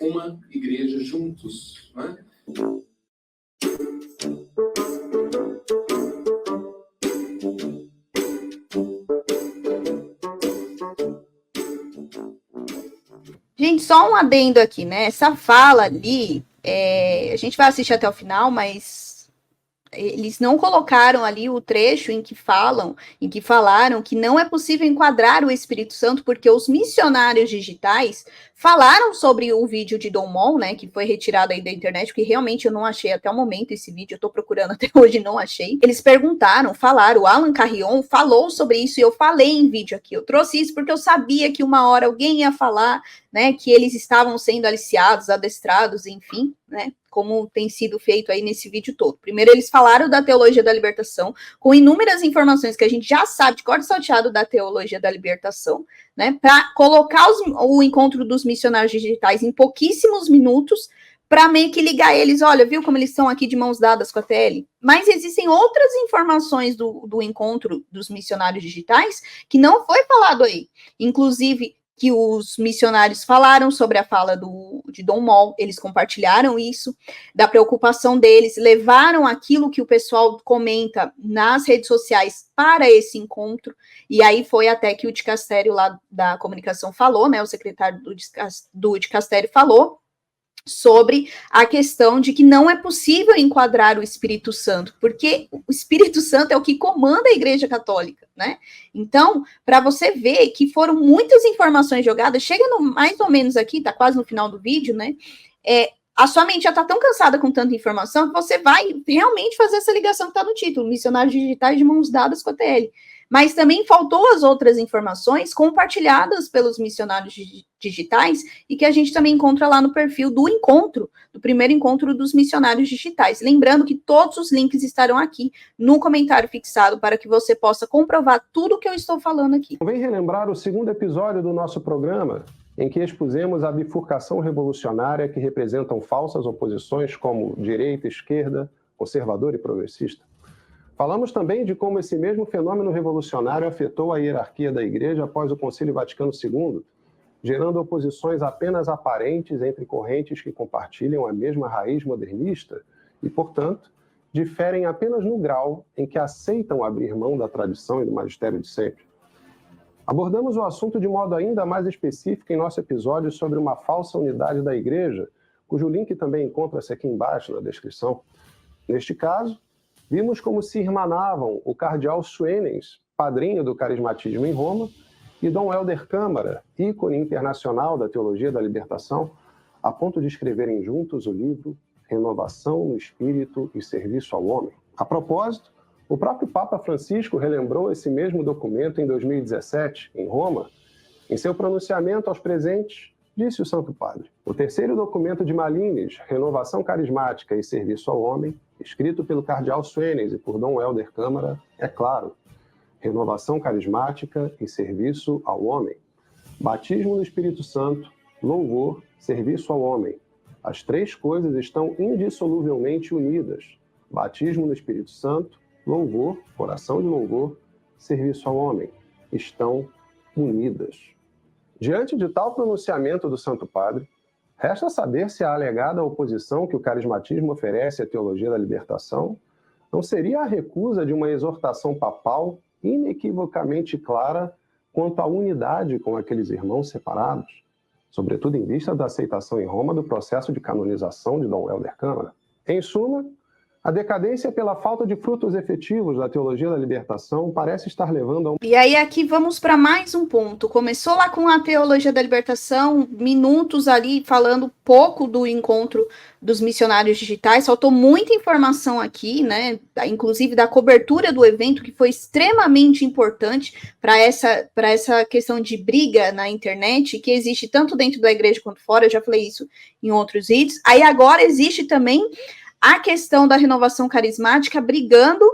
Speaker 8: uma igreja juntos, não é?
Speaker 1: Gente, só um adendo aqui, né? Essa fala ali, a gente vai assistir até o final, mas eles não colocaram ali o trecho em que falaram que não é possível enquadrar o Espírito Santo, porque os missionários digitais falaram sobre o vídeo de Dom Mol, né, que foi retirado aí da internet, porque realmente eu não achei até o momento esse vídeo, eu tô procurando até hoje e não achei. Eles falaram, o Alan Carrion falou sobre isso, e eu falei em vídeo aqui, eu trouxe isso porque eu sabia que uma hora alguém ia falar, né, que eles estavam sendo aliciados, adestrados, enfim, né, como tem sido feito aí nesse vídeo todo. Primeiro, eles falaram da teologia da libertação, com inúmeras informações que a gente já sabe de cor salteado da teologia da libertação, né, para colocar o encontro dos missionários digitais em pouquíssimos minutos, para meio que ligar eles, olha, viu como eles estão aqui de mãos dadas com a TL? Mas existem outras informações do encontro dos missionários digitais que não foi falado aí. Inclusive, que os missionários falaram sobre a fala de Dom Mol, eles compartilharam isso, da preocupação deles, levaram aquilo que o pessoal comenta nas redes sociais para esse encontro, e aí foi até que o dicastério lá da comunicação falou, né, o secretário do dicastério falou, sobre a questão de que não é possível enquadrar o Espírito Santo, porque o Espírito Santo é o que comanda a Igreja Católica, né? Então, para você ver que foram muitas informações jogadas, chega no, mais ou menos aqui, tá quase no final do vídeo, né? A sua mente já tá tão cansada com tanta informação que você vai realmente fazer essa ligação que tá no título, Missionários Digitais de Mãos Dadas com a TL. Mas também faltou as outras informações compartilhadas pelos missionários digitais e que a gente também encontra lá no perfil do encontro, do primeiro encontro dos missionários digitais. Lembrando que todos os links estarão aqui no comentário fixado para que você possa comprovar tudo o que eu estou falando aqui.
Speaker 5: Vem relembrar o segundo episódio do nosso programa, em que expusemos a bifurcação revolucionária que representam falsas oposições como direita, esquerda, conservador e progressista. Falamos também de como esse mesmo fenômeno revolucionário afetou a hierarquia da Igreja após o Concílio Vaticano II, gerando oposições apenas aparentes entre correntes que compartilham a mesma raiz modernista e, portanto, diferem apenas no grau em que aceitam abrir mão da tradição e do magistério de sempre. Abordamos o assunto de modo ainda mais específico em nosso episódio sobre uma falsa unidade da Igreja, cujo link também encontra-se aqui embaixo na descrição. Neste caso, vimos como se irmanavam o cardeal Suenens, padrinho do carismatismo em Roma, e Dom Helder Câmara, ícone internacional da teologia da libertação, a ponto de escreverem juntos o livro Renovação no Espírito e Serviço ao Homem. A propósito, o próprio Papa Francisco relembrou esse mesmo documento em 2017, em Roma. Em seu pronunciamento aos presentes, disse o Santo Padre: o terceiro documento de Malines, Renovação Carismática e Serviço ao Homem, escrito pelo cardeal Suenens e por Dom Helder Câmara, é claro: renovação carismática e serviço ao homem. Batismo no Espírito Santo, louvor, serviço ao homem. As três coisas estão indissoluvelmente unidas. Batismo no Espírito Santo, louvor, oração de louvor, serviço ao homem. Estão unidas. Diante de tal pronunciamento do Santo Padre, resta saber se a alegada oposição que o carismatismo oferece à teologia da libertação não seria a recusa de uma exortação papal inequivocamente clara quanto à unidade com aqueles irmãos separados, sobretudo em vista da aceitação em Roma do processo de canonização de Dom Helder Câmara. Em suma, a decadência pela falta de frutos efetivos da teologia da libertação parece estar levando a um...
Speaker 1: E aí aqui vamos para mais um ponto. Começou lá com a teologia da libertação, minutos ali falando pouco do encontro dos missionários digitais, faltou muita informação aqui, né? Inclusive da cobertura do evento, que foi extremamente importante para essa questão de briga na internet, que existe tanto dentro da igreja quanto fora, eu já falei isso em outros vídeos. Aí agora existe também a questão da renovação carismática brigando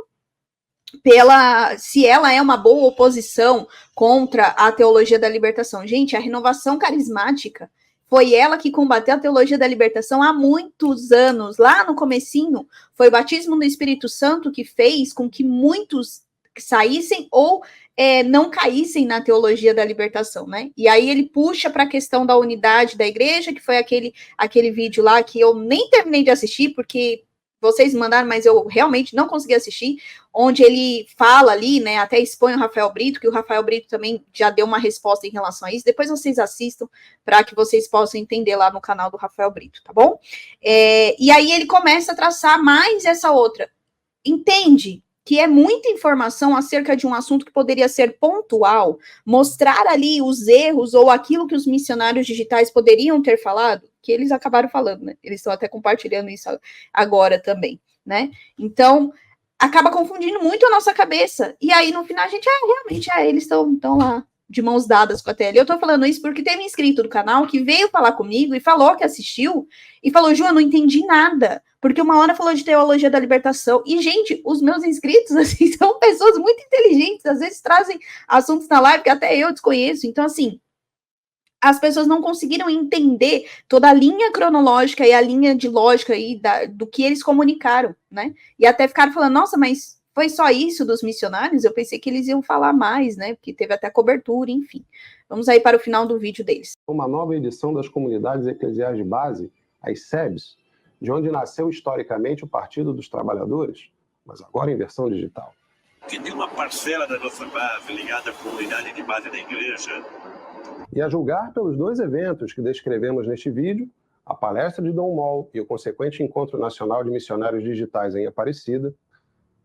Speaker 1: se ela é uma boa oposição contra a teologia da libertação. Gente, a renovação carismática foi ela que combateu a teologia da libertação há muitos anos. Lá no comecinho, foi o batismo no Espírito Santo que fez com que muitos saíssem ou não caíssem na teologia da libertação, né? E aí ele puxa para a questão da unidade da igreja, que foi aquele vídeo lá que eu nem terminei de assistir, porque vocês mandaram, mas eu realmente não consegui assistir, onde ele fala ali, né, até expõe o Rafael Brito, que o Rafael Brito também já deu uma resposta em relação a isso. Depois vocês assistam para que vocês possam entender lá no canal do Rafael Brito, tá bom? E aí ele começa a traçar mais essa outra. Entende que é muita informação acerca de um assunto que poderia ser pontual, mostrar ali os erros ou aquilo que os missionários digitais poderiam ter falado, que eles acabaram falando, né? Eles estão até compartilhando isso agora também, né? Então, acaba confundindo muito a nossa cabeça. E aí, no final, a gente, realmente, eles estão lá de mãos dadas com a TL. Eu tô falando isso porque teve um inscrito do canal que veio falar comigo e falou que assistiu e falou: Ju, eu não entendi nada, porque uma hora falou de teologia da libertação. E, gente, os meus inscritos, assim, são pessoas muito inteligentes, às vezes trazem assuntos na live que até eu desconheço. Então, assim, as pessoas não conseguiram entender toda a linha cronológica e a linha de lógica aí do que eles comunicaram, né? E até ficaram falando: nossa, mas foi só isso dos missionários? Eu pensei que eles iam falar mais, né? Porque teve até cobertura, enfim. Vamos aí para o final do vídeo deles.
Speaker 5: Uma nova edição das comunidades eclesiais de base, as SEBs, de onde nasceu historicamente o Partido dos Trabalhadores, mas agora em versão digital.
Speaker 9: Que tem uma parcela da nossa base ligada à comunidade de base da igreja.
Speaker 5: E a julgar pelos 2 eventos que descrevemos neste vídeo, a palestra de Dom Moll e o consequente Encontro Nacional de Missionários Digitais em Aparecida,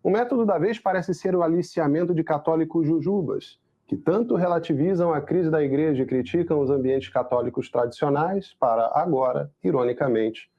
Speaker 5: o método da vez parece ser o aliciamento de católicos jujubas, que tanto relativizam a crise da igreja e criticam os ambientes católicos tradicionais para, agora, ironicamente,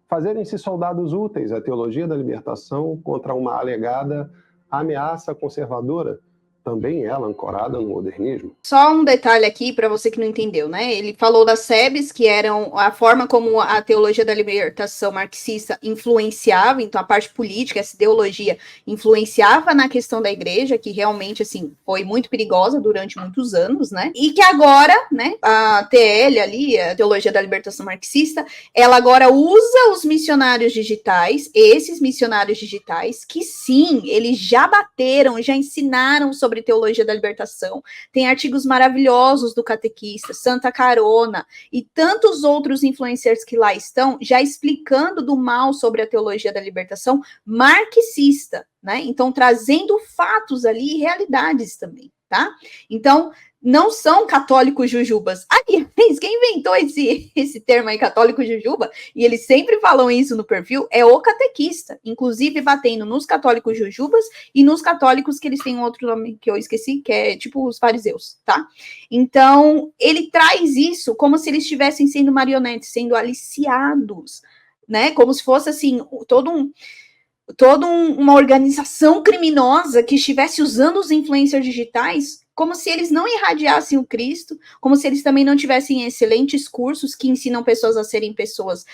Speaker 5: fazerem-se soldados úteis à teologia da libertação contra uma alegada ameaça conservadora, também ela ancorada no modernismo.
Speaker 1: Só um detalhe aqui para você que não entendeu, né? Ele falou das SEBs, que eram a forma como a teologia da libertação marxista influenciava, então a parte política, essa ideologia influenciava na questão da igreja, que realmente, assim, foi muito perigosa durante muitos anos, né? E que agora, né, a TL ali, a teologia da libertação marxista, ela agora usa os missionários digitais, esses missionários digitais, que sim, eles já bateram, já ensinaram sobre teologia da libertação, tem artigos maravilhosos do Catequista, Santa Carona e tantos outros influencers que lá estão, já explicando do mal sobre a teologia da libertação marxista, né? Então, trazendo fatos ali e realidades também, tá? Então, não são católicos jujubas. Aliás, quem inventou esse termo aí, católico jujuba, e eles sempre falam isso no perfil, é o catequista, inclusive batendo nos católicos jujubas e nos católicos que eles têm um outro nome que eu esqueci, que é tipo os fariseus, tá? Então, ele traz isso como se eles estivessem sendo marionetes, sendo aliciados, né? Como se fosse, assim, uma organização criminosa que estivesse usando os influencers digitais como se eles não irradiassem o Cristo, como se eles também não tivessem excelentes cursos que ensinam pessoas a serem pessoas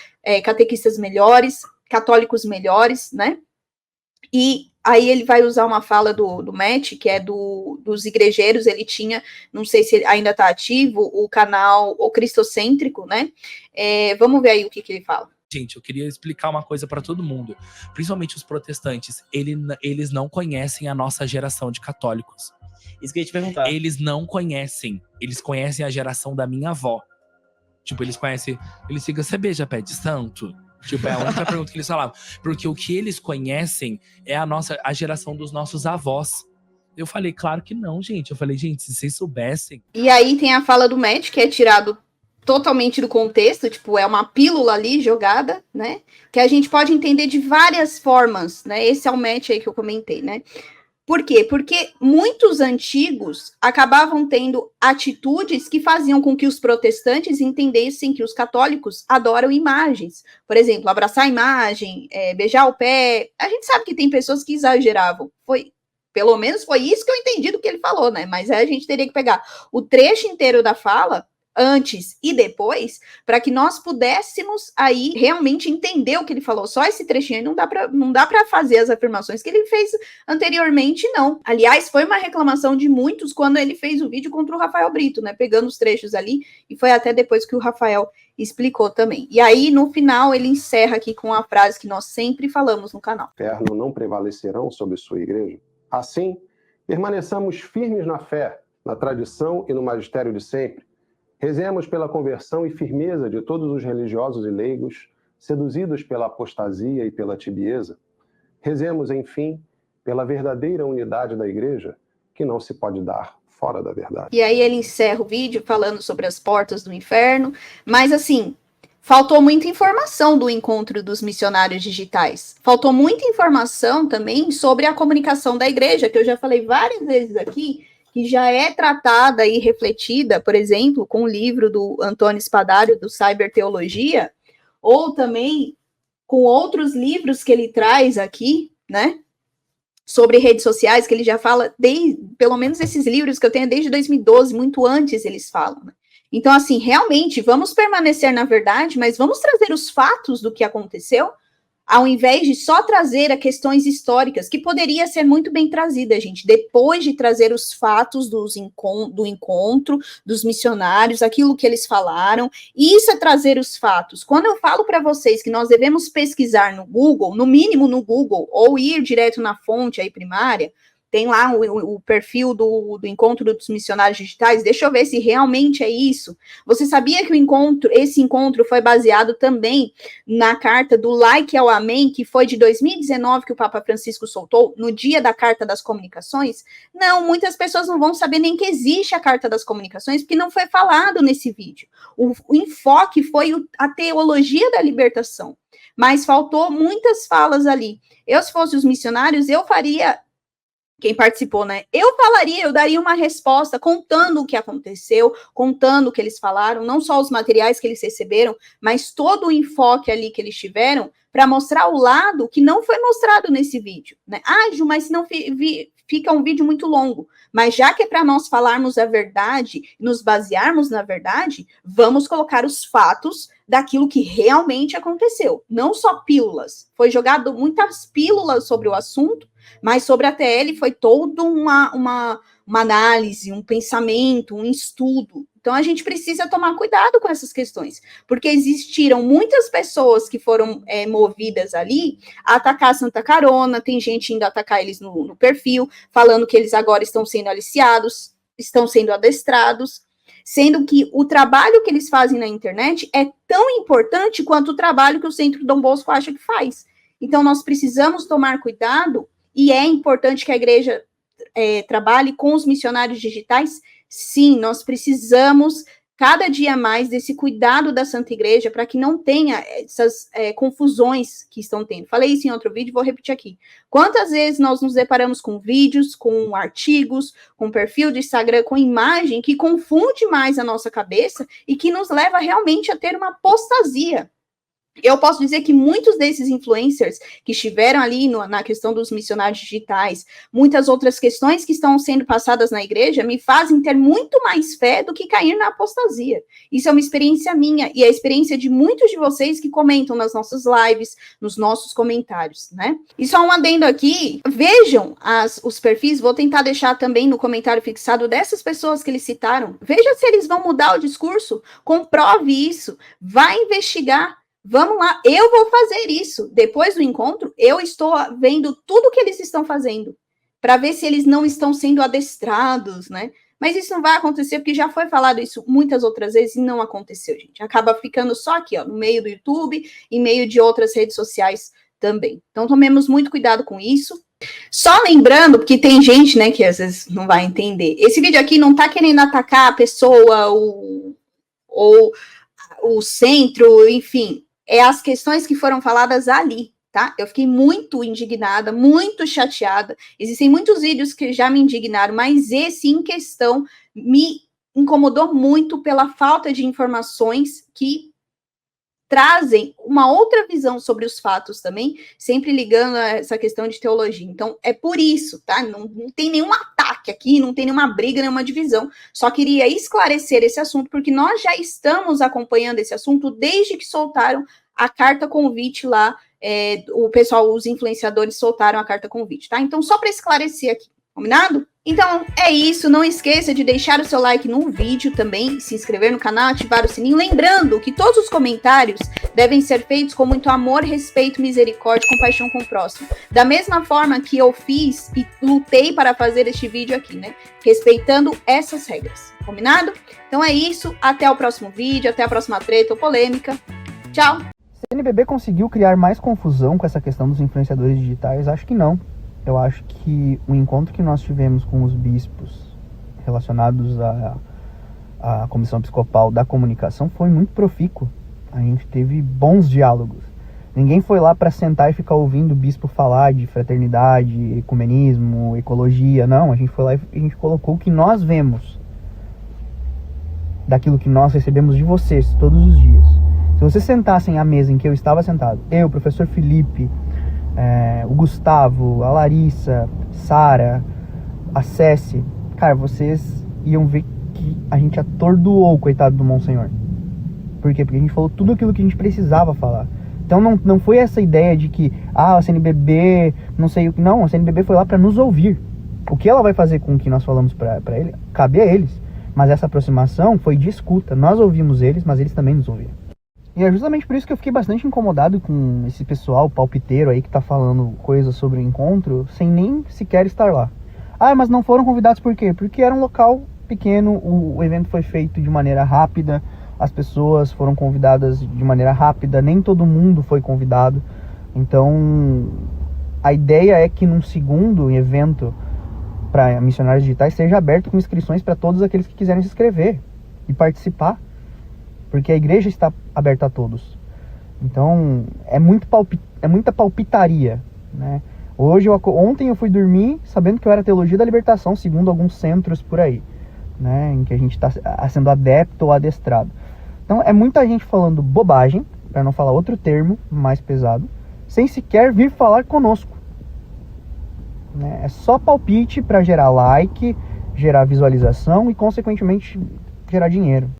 Speaker 1: catequistas melhores, católicos melhores, né? E aí ele vai usar uma fala do Matt, que é dos igrejeiros, ele tinha, não sei se ele ainda está ativo, o canal O Cristocêntrico, né? Vamos ver aí o que ele fala.
Speaker 10: Gente, eu queria explicar uma coisa para todo mundo, principalmente os protestantes, eles não conhecem a nossa geração de católicos.
Speaker 11: Isso que eu ia te perguntar.
Speaker 10: Eles não conhecem, eles conhecem a geração da minha avó. Tipo, eles ficam, você beija pé de santo? Tipo, é a única pergunta que eles falavam. Porque o que eles conhecem é a geração dos nossos avós. Eu falei, claro que não, gente. Eu falei, gente, se vocês soubessem.
Speaker 1: E aí tem a fala do Matt, que é tirado totalmente do contexto, tipo, é uma pílula ali jogada, né? Que a gente pode entender de várias formas, né? Esse é o Matt aí que eu comentei, né? Por quê? Porque muitos antigos acabavam tendo atitudes que faziam com que os protestantes entendessem que os católicos adoram imagens. Por exemplo, abraçar a imagem, beijar o pé. A gente sabe que tem pessoas que exageravam. Pelo menos foi isso que eu entendi do que ele falou, né? Mas aí a gente teria que pegar o trecho inteiro da fala, antes e depois, para que nós pudéssemos aí realmente entender o que ele falou. Só esse trechinho aí não dá para fazer as afirmações que ele fez anteriormente, não. Aliás, foi uma reclamação de muitos quando ele fez o vídeo contra o Rafael Brito, né? Pegando os trechos ali, e foi até depois que o Rafael explicou também. E aí, no final, ele encerra aqui com a frase que nós sempre falamos no canal.
Speaker 5: O inferno não prevalecerão sobre sua igreja. Assim, permaneçamos firmes na fé, na tradição e no magistério de sempre. Rezemos pela conversão e firmeza de todos os religiosos e leigos, seduzidos pela apostasia e pela tibieza. Rezemos, enfim, pela verdadeira unidade da igreja, que não se pode dar fora da verdade.
Speaker 1: E aí ele encerra o vídeo falando sobre as portas do inferno, mas assim, faltou muita informação do encontro dos missionários digitais. Faltou muita informação também sobre a comunicação da igreja, que eu já falei várias vezes aqui, que já é tratada e refletida, por exemplo, com o livro do Antônio Spadario, do Cyberteologia, ou também com outros livros que ele traz aqui, né, sobre redes sociais, que ele já fala, pelo menos esses livros que eu tenho desde 2012, muito antes eles falam, né? Então, assim, realmente, vamos permanecer na verdade, mas vamos trazer os fatos do que aconteceu, ao invés de só trazer a questões históricas, que poderia ser muito bem trazida, gente, depois de trazer os fatos do encontro, dos missionários, aquilo que eles falaram, isso é trazer os fatos. Quando eu falo para vocês que nós devemos pesquisar no Google, no mínimo no Google, ou ir direto na fonte aí primária, tem lá o perfil do encontro dos missionários digitais, deixa eu ver se realmente é isso. Você sabia que esse encontro foi baseado também na carta do Like ao Amém, que foi de 2019 que o Papa Francisco soltou, no dia da Carta das Comunicações? Não, muitas pessoas não vão saber nem que existe a Carta das Comunicações, porque não foi falado nesse vídeo. O enfoque foi a teologia da libertação, mas faltou muitas falas ali. Se fosse os missionários, eu faria... Quem participou, né? Eu daria uma resposta contando o que aconteceu, contando o que eles falaram, não só os materiais que eles receberam, mas todo o enfoque ali que eles tiveram para mostrar o lado que não foi mostrado nesse vídeo, né? Ju, mas senão fica um vídeo muito longo. Mas já que é para nós falarmos a verdade, nos basearmos na verdade, vamos colocar os fatos daquilo que realmente aconteceu. Não só pílulas. Foi jogado muitas pílulas sobre o assunto, mas sobre a TL foi toda uma análise, um pensamento, um estudo. Então, a gente precisa tomar cuidado com essas questões, porque existiram muitas pessoas que foram movidas ali a atacar Santa Carona, tem gente indo atacar eles no perfil, falando que eles agora estão sendo aliciados, estão sendo adestrados, sendo que o trabalho que eles fazem na internet é tão importante quanto o trabalho que o Centro Dom Bosco acha que faz. Então, nós precisamos tomar cuidado, e é importante que a igreja trabalhe com os missionários digitais. Sim, nós precisamos cada dia mais desse cuidado da Santa Igreja para que não tenha essas confusões que estão tendo. Falei isso em outro vídeo, vou repetir aqui. Quantas vezes nós nos deparamos com vídeos, com artigos, com perfil de Instagram, com imagem que confunde mais a nossa cabeça e que nos leva realmente a ter uma apostasia. Eu posso dizer que muitos desses influencers que estiveram ali na questão dos missionários digitais, muitas outras questões que estão sendo passadas na igreja, me fazem ter muito mais fé do que cair na apostasia. Isso é uma experiência minha e é a experiência de muitos de vocês que comentam nas nossas lives, nos nossos comentários, né? E só um adendo aqui, vejam os perfis, vou tentar deixar também no comentário fixado dessas pessoas que eles citaram. Veja se eles vão mudar o discurso, comprove isso, vá investigar. Vamos lá, eu vou fazer isso. Depois do encontro, eu estou vendo tudo que eles estão fazendo, para ver se eles não estão sendo adestrados, né? Mas isso não vai acontecer, porque já foi falado isso muitas outras vezes e não aconteceu, gente. Acaba ficando só aqui, ó, no meio do YouTube e meio de outras redes sociais também. Então, tomemos muito cuidado com isso. Só lembrando, porque tem gente, né, que às vezes não vai entender. Esse vídeo aqui não tá querendo atacar a pessoa ou o centro, enfim. É as questões que foram faladas ali, tá? Eu fiquei muito indignada, muito chateada. Existem muitos vídeos que já me indignaram, mas esse em questão me incomodou muito pela falta de informações que trazem uma outra visão sobre os fatos também, sempre ligando a essa questão de teologia. Então, é por isso, tá? Não tem nenhum ataque aqui, não tem nenhuma briga, nenhuma divisão. Só queria esclarecer esse assunto, porque nós já estamos acompanhando esse assunto desde que soltaram a carta convite lá, o pessoal, os influenciadores soltaram a carta convite, tá? Então, só para esclarecer aqui, combinado? Então, é isso. Não esqueça de deixar o seu like no vídeo também, se inscrever no canal, ativar o sininho. Lembrando que todos os comentários devem ser feitos com muito amor, respeito, misericórdia, compaixão com o próximo. Da mesma forma que eu fiz e lutei para fazer este vídeo aqui, né? Respeitando essas regras. Combinado? Então é isso. Até o próximo vídeo, até a próxima treta ou polêmica. Tchau!
Speaker 11: A CNBB conseguiu criar mais confusão com essa questão dos influenciadores digitais? Acho que não. Eu acho que o encontro que nós tivemos com os bispos relacionados à Comissão Episcopal da Comunicação foi muito profícuo. A gente teve bons diálogos. Ninguém foi lá para sentar e ficar ouvindo o bispo falar de fraternidade, ecumenismo, ecologia. Não, a gente foi lá e a gente colocou o que nós vemos daquilo que nós recebemos de vocês todos os dias. Se vocês sentassem à mesa em que eu estava sentado, eu, o professor Felipe, o Gustavo, a Larissa, Sara, a Cessi, cara, vocês iam ver que a gente atordoou o coitado do Monsenhor. Por quê? Porque a gente falou tudo aquilo que a gente precisava falar. Então não foi essa ideia de que a CNBB, não sei o que. Não, a CNBB foi lá para nos ouvir. O que ela vai fazer com o que nós falamos para ele, cabe a eles. Mas essa aproximação foi de escuta. Nós ouvimos eles, mas eles também nos ouviram. E é justamente por isso que eu fiquei bastante incomodado com esse pessoal palpiteiro aí que tá falando coisas sobre o encontro sem nem sequer estar lá. Ah, mas não foram convidados por quê? Porque era um local pequeno, o evento foi feito de maneira rápida, as pessoas foram convidadas de maneira rápida, nem todo mundo foi convidado. Então, a ideia é que num segundo evento para missionários digitais seja aberto com inscrições para todos aqueles que quiserem se inscrever e participar. Porque a igreja está aberta a todos. Então, é muita palpitaria, né? Ontem eu fui dormir sabendo que eu era teologia da libertação, segundo alguns centros por aí, né? Em que a gente está sendo adepto ou adestrado. Então, é muita gente falando bobagem, para não falar outro termo mais pesado, sem sequer vir falar conosco, né? É só palpite para gerar like, gerar visualização e, consequentemente, gerar dinheiro.